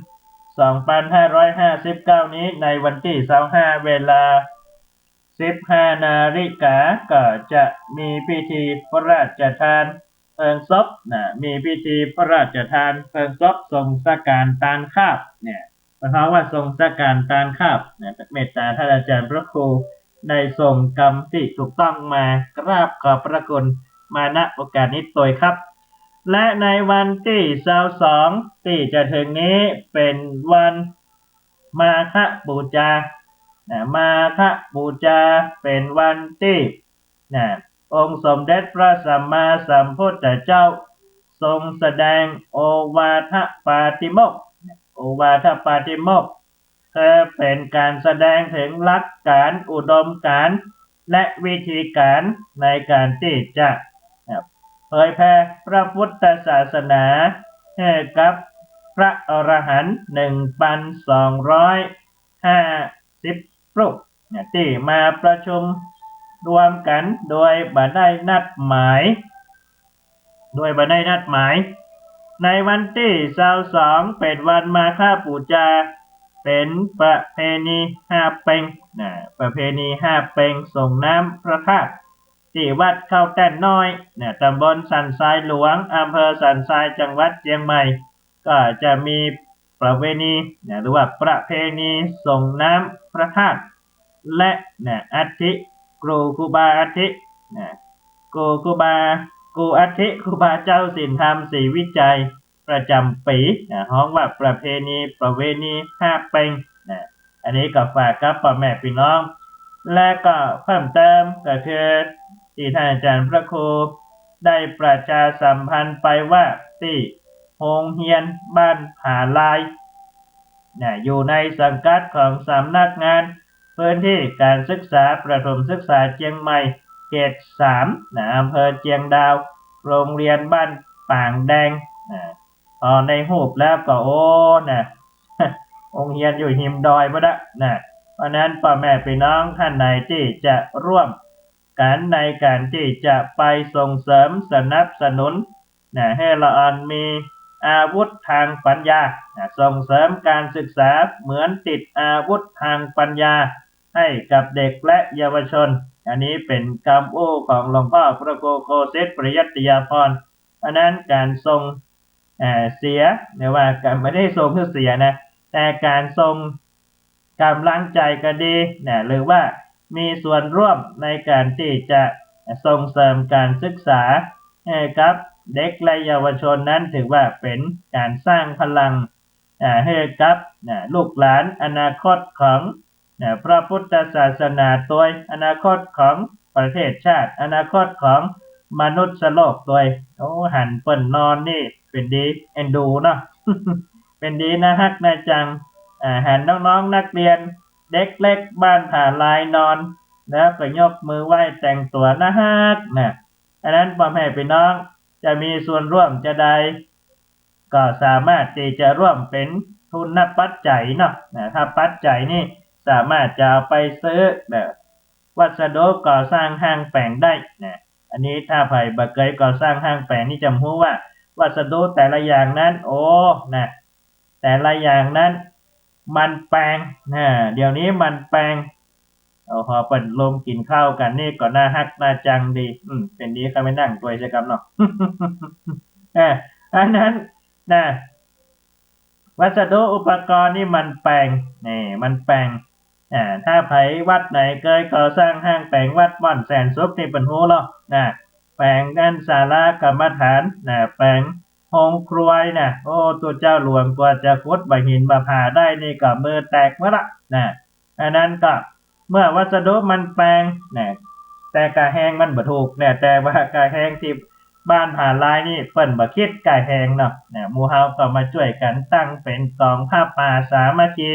2559 นี้ในวันที่25เวลา 15 นาฬิกาก็จะมีพิธีพระราชทานเพลิงศพมีพิธีพระราชทานเพลิงศพทรงสการตาลคาบเพราะว่าทรงสการตาลคาบเมตตาท่านอาจารย์พระครูได้ส่งกรรมที่ถูกต้องมากราบขอบพระคุณมาณโอกาสนี้ตัวครับและในวันที่22ที่จะถึงนี้เป็นวันมาฆบูชามาฆบูชาเป็นวันที่องค์สมเด็จพระสัมมาสัมพุทธเจ้าทรงแสดงโอวาทปาติโมกข์โอวาทปาติโมกข์คือเป็นการแสดงถึงหลักการอุดมการณ์และวิธีการในการที่จะเผยแผ่พระพุทธศาสนาให้กับพระอรหันต์ 1,250 รูปที่มาประชุมรวมกันโดยบ่ได้นัดหมายในวันที่22เป็นวันมาฆบูชาเป็นประเพณีห้าเพ็งประเพณีห้าเพ็งส่งน้ำพระธาตุที่วัดเข้าแต้นน้อยตำบลสันทรายหลวงอำเภอสันทรายจังหวัดเชียงใหม่ก็จะมีประเพณีหรือว่าประเพณีส่งน้ำพระธาตุและอัฐิครูบาอัฐิครูอัฐิครูบาเจ้าศีลธรรมศรีวิจัยประจำปีฮ้องว่าประเพณีห้าเพ็งอันนี้ก็ฝากกับพ่อแม่พี่น้องและก็เพิ่มเติมก็คือที่ท่านอาจารย์พระครูได้ประชาสัมพันธ์ไปว่าที่โรงเรียนบ้านผาลายอยู่ในสังกัดของสำนักงานพื้นที่การศึกษาประถมศึกษาเชียงใหม่เขต3อำเภอเชียงดาวโรงเรียนบ้านป่างแดงพอในหูปแล้วก็โรงเรียนอยู่หิมดอยบ่ได้พ ราะนั้นพ่อแม่พี่น้องท่านใดที่จะร่วมกันในการที่จะไปส่งเสริมสนับสนุนให้ละอ่อนมีอาวุธทางปัญญาส่งเสริมการศึกษาเหมือนติดอาวุธทางปัญญาให้กับเด็กและเยาวชนอันนี้เป็นคำอู้ของหลวงพ่อพระครูโกสิทธิ์ปริยัติยาภรณ์เพราะนั้นการส่งเสียเนี่ยว่าการไม่ได้ส่งเพื่อเสียนะแต่การส่งกำลังใจก็ดีนะหรือว่ามีส่วนร่วมในการที่จะส่งเสริมการศึกษาให้กับเด็กและเยาวชนนั้นถือว่าเป็นการสร้างพลังให้กับลูกหลานอนาคตของพระพุทธศาสนาตัวอนาคตของประเทศชาติอนาคตของมนุษย์โลกตัวหันเปิ่นนอนนี่เป็นดีเอ็นดูเนาะ เป็นดีนะฮักนะจังหันน้องๆนักเรียนเด็กเล็กบ้านผ่าลายนอนแล้วก็ยกมือไหว้แต่งตัวนะฮักนะอันนั้นพ่อแม่พี่น้องจะมีส่วนร่วมจะได้ก็สามารถที่จะร่วมเป็นทุนปัจจัยเนาะถ้าปัจจัยนี่สามารถจะเอาไปซื้อวัสดุก่อสร้างห้างแปลงได้นะอันนี้ถ้าไผ่บ่เคยก่อสร้างห้างแปลงนี่จะรู้ว่าวัสดุแต่ละอย่างนั้นโอ้นะแต่ละอย่างนั้นมันแปลงเดี๋ยวนี้มันแปลงพอเปิดลมกินข้าวกันนี่ก็น่าฮักน่าจังดีเป็นนี้ก็ไม่นั่งตัวใช่ครับเนาะ อันนั้นนะวัสดุอุปกรณ์นี่มันแปลงนี่มันแปลงถ้าไผวัดไหนเคยก่อสร้างห้างแปลงวัดม่อนแสนสุขนี่เป็นหูหรอกแปลงด้านศาลากรรมฐานแปลงโฮงครัวโอ้ตัวเจ้าหลวงกว่าจะขุดบะหินบะผาได้นี่ก็มือแตกเมื่อละอันนั้นก็เมื่อวัสดุมันแปลงแต่กะแหงมันบ่ถูกแต่ว่ากะแหงที่บ้านผาลายนี่เปิ้นบ่คิดกะแหงเนาะหมู่เฮาก็มาช่วยกันตั้งเป็นกองผ้าป่าสามัคคี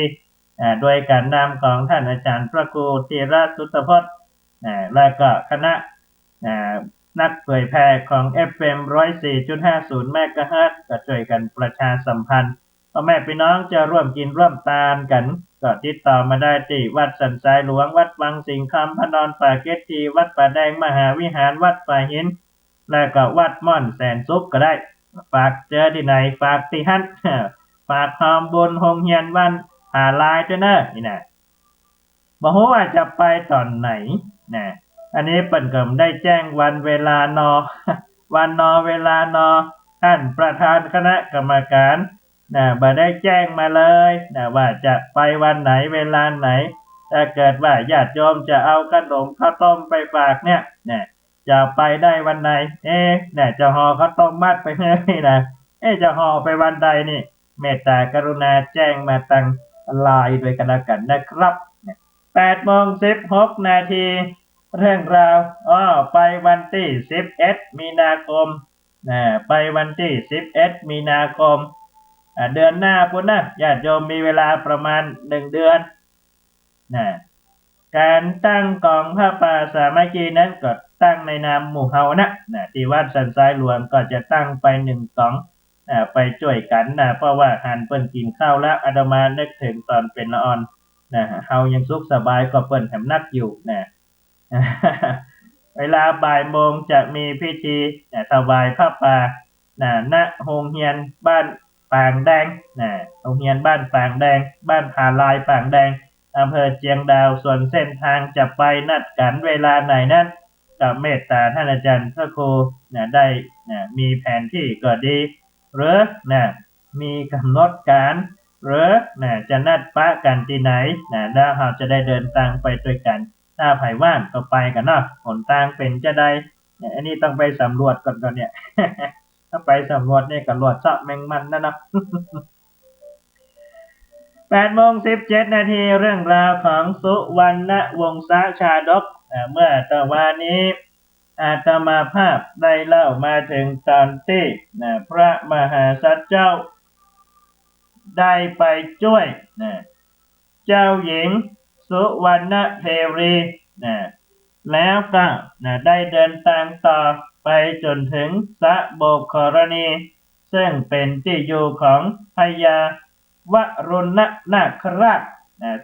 โดยการนำของท่านอาจารย์พระครูธีรสุตพจน์และก็คณะนักเผยแพร่ของ FM 104.50 เมกะเฮิรตซ์ก็ช่วยกันประชาสัมพันธ์พ่อแม่พี่น้องจะร่วมกินร่วมทานกันก็ติดต่อมาได้ที่วัดสันทรายหลวงวัดวังสิงห์คำพระนอนป่าเกตทีวัดป่าแดงมหาวิหารวัดป่าหินและก็วัดม่อนแสนสุขก็ได้ฝากเจอที่ไหนฝากที่ฮั่น ฝากหอมบุญโฮงเฮียนวันหาลายเจ้าเนอะนี่นะบอกว่าจะไปตอนไหนอันนี้เปิ่นก็ได้แจ้งวันเวลานอ วันนอเวลานอท่านประธานคณะกรรมการบ่ได้แจ้งมาเลยว่าจะไปวันไหนเวลาไหนถ้าเกิดว่าญาติโยมจะเอาขนมข้าวต้มไปฝากจะไปได้วันไหนจะห่อข้าวต้มมัดไปเลยจะห่อไปวันใดนี่เมตตากรุณาแจ้งมาทางไลน์โดยกันแล้วกันนะครับ8:16 นาทีเรื่องราวไปวันที่11 มีนาคมไปวันที่11 มีนาคมเดือนหน้าพุ่นนะญาติโยมมีเวลาประมาณ1 เดือนการตั้งกองผ้าป่าสามัคคีนั้นก็ตั้งในนามหมู่เฮาที่วัดสันทรายหลวงก็จะตั้งไป1 2ไปช่วยกันเพราะว่าหันเปิ้นกินข้าวแล้วอาตมานึกถึงตอนเป็นละอ่อนเฮายังสุขสบายก็เปิ้นแถมนักอยู่เวลาบ่ายโมงจะมีพิธีถวายผ้าป่าณโรงเรียนบ้านปางแดงโรงเรียนบ้านปางแดงบ้านผาลายปางแดงอำเภอเจียงดาวส่วนเส้นทางจะไปนัดกันเวลาไหนนั้นกับเมตตาท่านอาจารย์พระครูได้มีแผนที่ก็ดีหรือมีกำหนดการหรือจะนัดปะกันที่ไหนแล้วเราจะได้เดินทางไปด้วยกันถ้าไผว่างก็ไปกันเนาะหนทางเป็นจะได้อันนี้ต้องไปสำรวจก่อนเนี่ย ถ้าไปสำรวจเนี่ยก็รวดเซาะแมงมันนะเนาะ 8:17 นาทีเรื่องราวของสุวรรณวงศชาดกเมื่อตะวันนี้อาตมาภาพได้เล่ามาถึงตอนที่พระมหาสัจเจ้าได้ไปช่วยเจ้าหญิงสุวรรณเทวีแล้วก็ได้เดินทางต่อไปจนถึงสะโบกขรณีซึ่งเป็นที่อยู่ของพญาวรุณนาคราช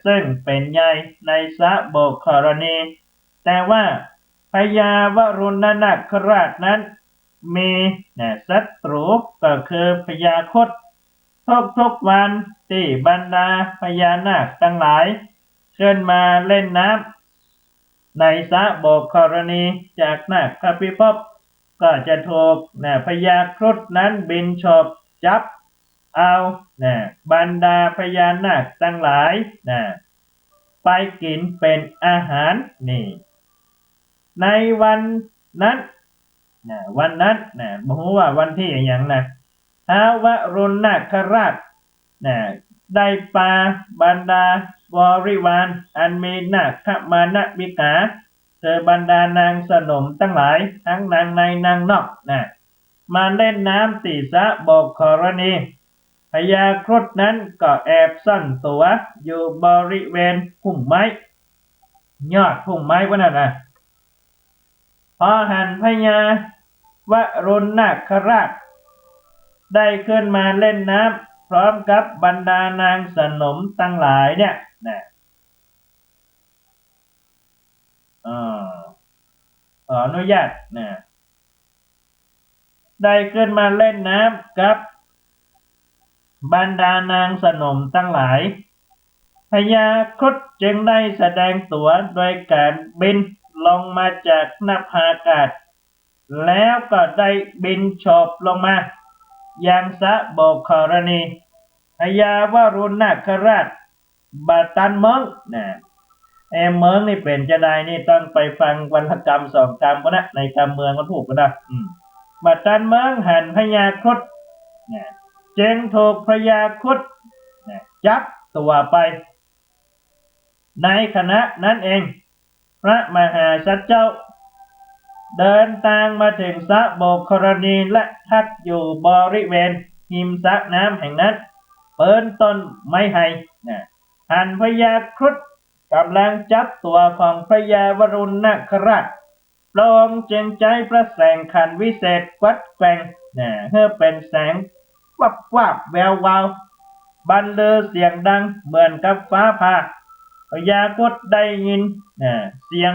ซึ่งเป็นใหญ่ในสะโบกกรณีแต่ว่าพญาวรุณนาคราชนั้นมีศัตรูก็คือพญาครุฑทุกวันที่บรรดาพญานาคทั้งหลายขึ้นมาเล่นน้ำในสระโบกกรณีจากนาคพิภพก็จะถูกพญาครุฑนั้นบินฉกจับเอาบรรดาพญานาคทั้งหลายไปกินเป็นอาหารนี่ในวันนั้นวันนั้นบอกว่าวันที่อย่างนะท้าววรุณนาคราชได้ปาบรรดาบริวารอันมีนาคมานะวิกาเธอบรรดานางสนมทั้งหลายทั้งนางในนางนอกมาเล่นน้ำตีสะโบกกรณีพญาครุฑนั้นก็แอบซ่อนตัวอยู่บริเวณพุ่มไม้ยอดพุ่มไม้วะนั่นพอหันพญาวรุณนาคราชได้ขึ้นมาเล่นน้ำพร้อมกับบรรดานางสนมทั้งหลายเนี่ยขออนุญาตได้ขึ้นมาเล่นน้ำกับบรรดานางสนมทั้งหลายพญาครุฑจึงได้แสดงตัวโดยการบินลงมาจากนภาอากาศแล้วก็ได้บินโฉบลงมายังสะโบกกรณีพญาวรุณนาคราชบัดตันเมืองเมืองนี่เป็นจะได้นี่ต้องไปฟังวรรณกรรมสองกรรมนะในกรรมเมืองก็ถูกกันนะบัดตันเมืองหันพญาครุฑจึงถูกพญาครุฑจับตัวไปในขณะนั้นเองพระมหาสัจเจ้าเดินทางมาถึงสะโบกกรณีและพักอยู่บริเวณหิมสระน้ำแห่งนั้นเปิดต้นไม้ไผ่หันพญาครุฑกำลังจับตัวของพญาวรุณนาคราชพระองค์จึงใจพระแสงขันวิเศษวัดแกว่งเพื่อเป็นแสงวับวับแวววาวบรรลือเสียงดังเหมือนกับฟ้าผ่าพญาครุฑได้ยินเสียง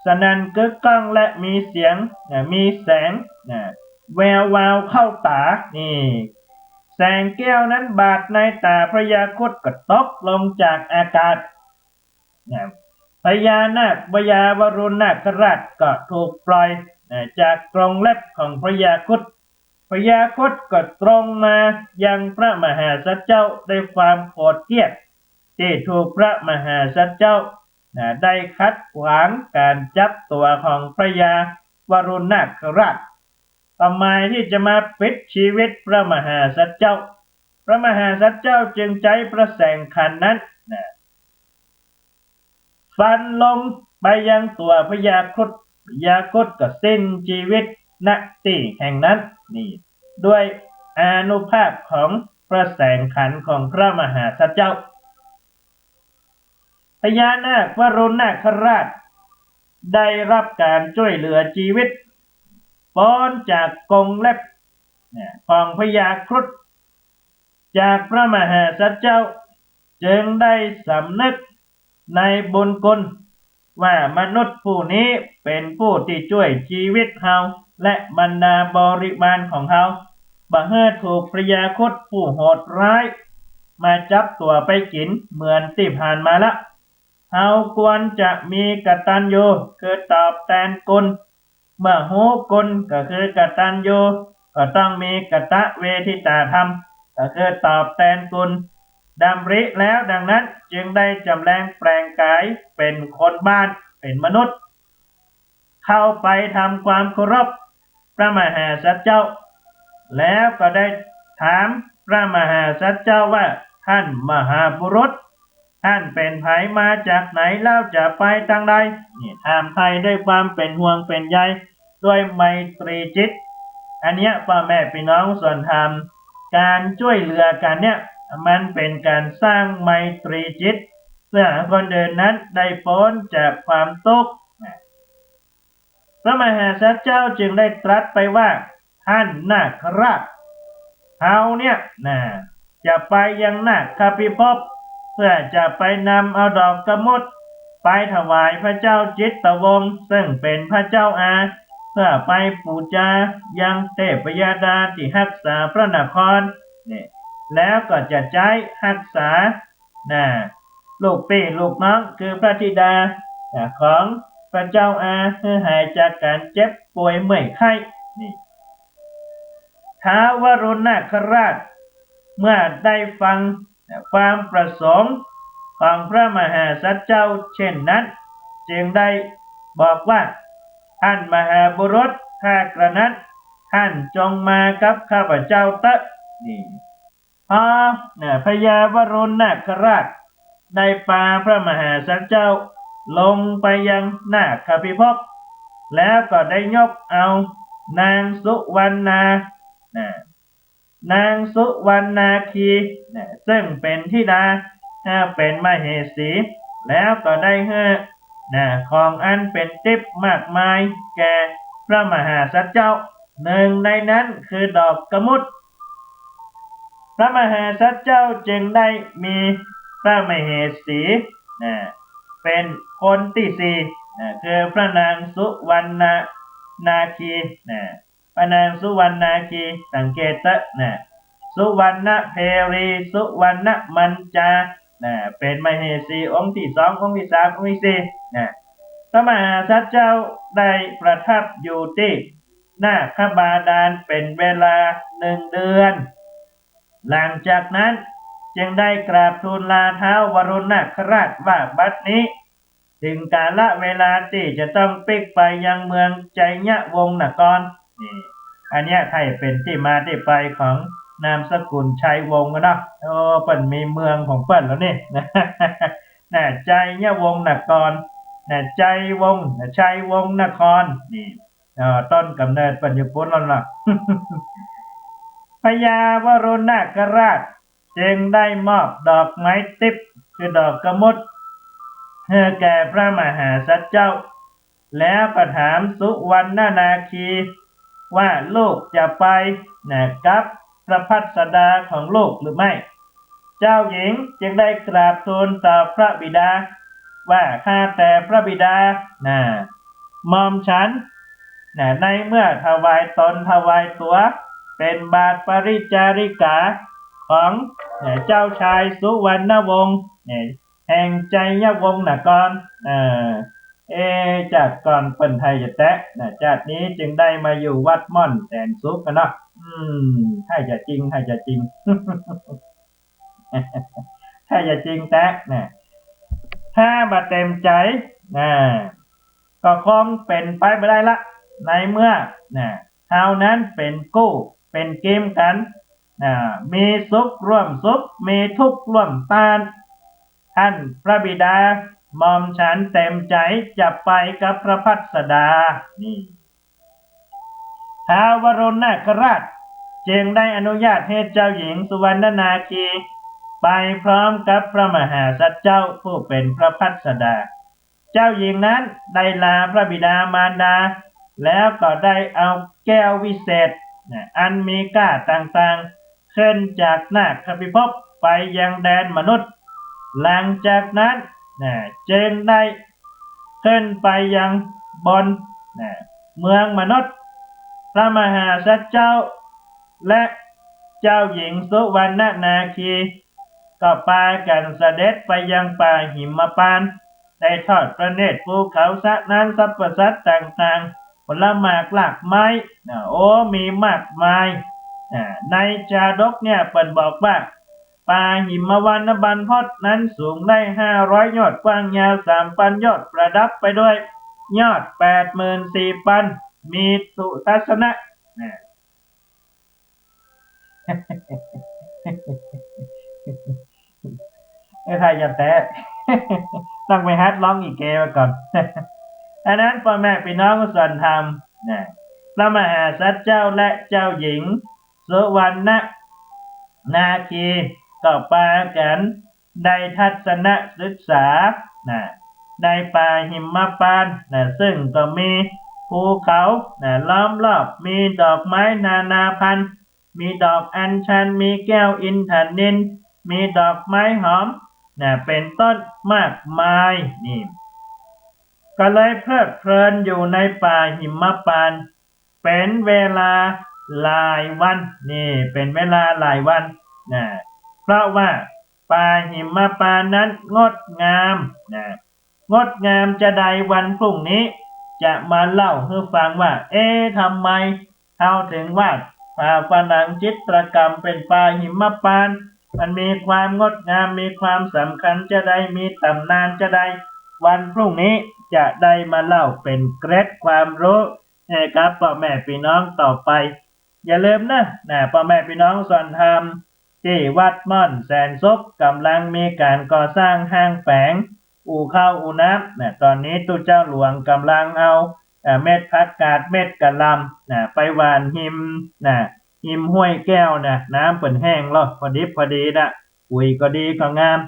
สนั่นกึกก้องและมีเสียงมีแสงแวววาวเข้าตานี่แสงแก้วนั้นบาดในตาพญาครุฑก็ตกลงจากอากาศพญานาคพญาวรุณนาคราชก็ถูกปล่อยจากกรงเล็บของพญาครุฑพญาครุฑก็ตรงมายังพระมหาสัจเจ้าด้วยความโกรธเกลียดที่ถูกพระมหาสัจเจ้าได้ขัดขวางการจับตัวของพระยาวรุณนาคราชทำไมที่จะมาปิดชีวิตพระมหาสัจเจ้าพระมหาสัจเจ้าจึงใจพระแสงขันนั้นฟันลงไปยังตัวพญาครุฑพญาครุฑก็สิ้นชีวิตณที่แห่งนั้นนี่ด้วยอานุภาพของพระแสงขันของพระมหาสัจเจ้าพญานาควรุณนาคราชได้รับการช่วยเหลือชีวิตพ้นจากกรงเล็บของพญาครุฑจากพระมหาสัจเจ้าจึงได้สำนึกในบุญคุณว่ามนุษย์ผู้นี้เป็นผู้ที่ช่วยชีวิตเขาและบรรดาบริวารของเขาบ่ให้ถูกพญาครุฑผู้โหดร้ายมาจับตัวไปกินเหมือนที่ผ่านมาละเขาควรจะมีกตัญญูคือตอบแทนคุณเมื่อหูคุณก็คือกตัญญูก็ต้องมีกตเวทิตาธรรมก็คือตอบแทนคุณดำริแล้วดังนั้นจึงได้จำแรงแปลงกายเป็นคนบ้านเป็นมนุษย์เข้าไปทำความเคารพพระมหาสัจเจ้าแล้วก็ได้ถามพระมหาสัจเจ้าว่าท่านมหาบุรุษท่านเป็นไผมาจากไหนแล้วจะไปทางใดนี่ถามไทยด้วยความเป็นห่วงเป็นใยด้วยไมตรีจิตอันเนี้ยพ่อแม่พี่น้องส่วนธรรมการช่วยเหลือกันเนี่ยมันเป็นการสร้างไมตรีจิตเพื่อคนเดินนั้นได้พ้นจากความทุกข์พระมหาสัจเจ้าจึงได้ตรัสไปว่าท่านนาคราชเขาเนี่ยจะไปยังนาคพิภพ เพื่อจะไปนำเอาดอกกระมุดไปถวายพระเจ้าจิตตวงศ์ซึ่งเป็นพระเจ้าอาเพื่อไปปูจายังเทพยดาที่รักษาพระนครนี่แล้วก็จะใช้รักษาลูกพี่ลูกน้องคือพระธิดาของพระเจ้าอาเพื่อหายจากการเจ็บป่วยเมื่อยไข้นี่ท้าววรุณนาคราชเมื่อได้ฟังความประสงค์ของพระมหาสัจเจ้าเช่นนั้นจึงได้บอกว่าท่านมหาบุรุษถ้ากระนั้นท่านจงมากับข้าพเจ้าเถอะนี่พอพญาวรุณนาคราชได้พาพระมหาสัจเจ้าลงไปยังนาคพิภพแล้วก็ได้ยกเอานางสุวรรณาคีซึ่งเป็นธิดาเป็นมเหสี แล้วก็ได้ให้ของอันเป็นทิพย์มากมายแก่พระมหาสัจเจ้าหนึ่งในนั้นคือดอกกระมุดพระมหาสัจเจ้าจึงได้มีพระมเหสีเป็นคนที่สี่คือพระนางสุวรรณนาคีพระนางสุวรรณนาคีสังเกตสุวรรณเพรีสุวรรณมัญจาเป็นมเหสีองค์ที่สององค์ที่สามองค์ที่สี่พระมหาสัจเจ้าได้ประทับอยู่ที่นาคบาดาลเป็นเวลา1 เดือนหลังจากนั้นจึงได้กราบทูลลาท้าววรุณนาคราชว่าบัดนี้ถึงกาลเวลาที่จะต้องปิกไปยังเมืองไจยวงศ์นครนี่อันนี้ใครเป็นที่มาที่ไปของนามสกุลชัยวงศ์เนาะเปิ้นมีเมืองของเปิ้นแล้วนี่ไจยวงศ์นครชัยวงศ์นครนี่ต้นกำเนิดเปิ้นอยู่ปุ่นแล้วล่ะ พญาวรุณนาคราชจึงได้มอบดอกไม้ทิพย์คือดอกกระมุดให้แก่พระมหาสัจเจ้าแล้วก็ถามสุวรรณนาคีว่าลูกจะไปกับพระพัสดาของลูกหรือไม่เจ้าหญิงจึงได้กราบทูลต่อพระบิดาว่าข้าแต่พระบิดาหม่อมฉันในเมื่อถวายตนถวายตัวเป็นบาทปริจาริกาของเจ้าชายสุวรรณวงศ์แห่งไจยวงศ์นครจากก่อนเปิ้นไทยจะแตะจากนี้จึงได้มาอยู่วัดม่อนแสนสุขกันเนาะให้จะจริง ถ้าจะจริงแตะถ้ามาเต็มใจก็คงเป็นไปไม่ได้ละในเมื่อเท่านั้นเป็นกู้เป็นเกมกันมีสุขร่วมสุขมีทุกข์ร่วมตานท่านพระบิดาหม่อมฉันเต็มใจจะไปกับพระพัสดานี่ท้าววรุณนาคราชจึงได้อนุญาตให้เจ้าหญิงสุวรรณนาคีไปพร้อมกับพระมหาสัจเจ้าผู้เป็นพระพัสดาเจ้าหญิงนั้นได้ลาพระบิดามารดาแล้วก็ได้เอาแก้ววิเศษอันมีค่าต่างๆขึ้นจากนาคพิภพไปยังแดนมนุษย์หลังจากนั้นจึงได้ขึ้นไปยังบนเมืองมนุษย์พระมหาสัจเจ้าและเจ้าหญิงสุวรรณนาคีก็พากันเสด็จไปยังป่าหิมพานต์ได้ทอดพระเนตรภูเขาสะน้ำสรรพสัตว์ต่างๆผลหมากหลากไม้มีมากมายในจาดกเนี่ยเปิ่นบอกว่าป่าหิมวรรณบรรพตนั้นสูงได้500 ยอดกว้างยาว3,000 ยอดประดับไปด้วยยอด 84,000 มีสุทัศนะไทยจะแตะ ต้องไปฮัดร้องอีกเกมาก่อน อันนั้นพ่อแม่พี่น้องส่วนธรรมพระมหาสัจเจ้าและเจ้าหญิงสุวรรณนาคีก็พากันได้ทัศนศึกษาในป่าหิมพานต์ซึ่งก็มีภูเขาล้อมรอบมีดอกไม้นานาพันธุ์มีดอกอัญชันมีแก้วอินทนิลมีดอกไม้หอม เป็นต้นมากมายนี่ก็เลยเพลิดเพลินอยู่ในป่าหิมพานต์เป็นเวลาหลายวันนี่เป็นเวลาหลายวันนะเพราะว่าป่าหิมพานต์นั้นงดงามนะงดงามจะใดวันพรุ่งนี้จะมาเล่าให้ฟังว่าทำไมเขาถึงวาดผนังจิตรกรรมเป็นป่าหิมพานต์มันมีความงดงามมีความสำคัญจะได้มีตำนานจะได้วันพรุ่งนี้จะได้มาเล่าเป็นเกร็ดความรู้ให้กับพ่อแม่พี่น้องต่อไปอย่าลืมนะพ่อแม่พี่น้องส่วนธรรมที่วัดม่อนแสนซุกกำลังมีการก่อสร้างห้างแฝงอู่ข้าวอู่น้ำตอนนี้ตู้เจ้าหลวงกำลังเอาเม็ดผักกาดเม็ดกะหล่ำไปหว่านหิมหิมห้วยแก้วน้ำเปิ่นแห้งแล้วพอดีปุ๋ยก็ดีก็งาม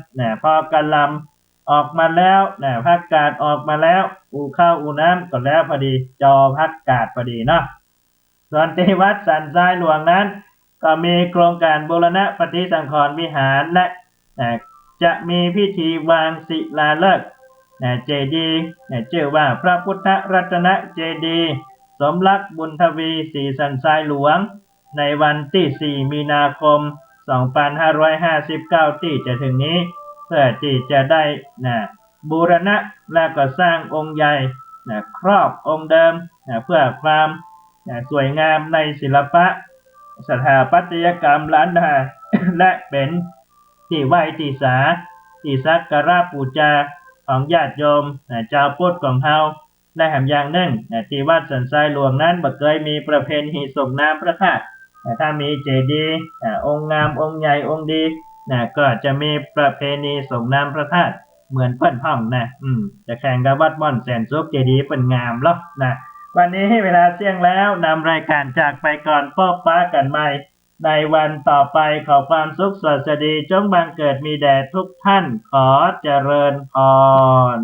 พอกะหล่ำออกมาแล้วผักกาดออกมาแล้วอู่ข้าวอู่น้ำก็แล้วพอดีจอผักกาดพอดีเนาะส่วนที่วัดสันทรายหลวงนั้นก็มีโครงการบูรณะปฏิสังขรณ์วิหารและจะมีพิธีวางศิลาฤกษ์เจดีย์ชื่อว่าพระพุทธรัตนเจดีย์สมรักบุญทวีศรีสันทรายหลวงในวันที่4 มีนาคม 2559 ที่จะถึงนี้เพื่อที่จะได้บูรณะและก็สร้างองค์ใหญ่ครอบองค์เดิมเพื่อความสวยงามในศิลปะสถาปัตยกรรมล้านนา และเป็นที่ไหว้ที่สาที่สักการะบูชาของญาติโยมชาวพุทธของเฮาและแถมอย่างหนึ่งที่วัดสันทรายหลวงนั้นบ่เคยมีประเพณีส่งน้ำพระธาตุถ้ามีเจดีย์องค์งามองค์ใหญ่องค์ดีก็จะมีประเพณีส่งน้ำพระธาตุเหมือนเพิ่นห้องจะแข่งกับวัดม่อนแสนซุกเจดีย์เป็นงามหรอกวันนี้ให้เวลาเสี่ยงแล้วนำรายการจากไปก่อนพบปะกันใหม่ในวันต่อไปขอความสุขสวัสดีจงบังเกิดมีแด่ทุกท่านขอเจริญพร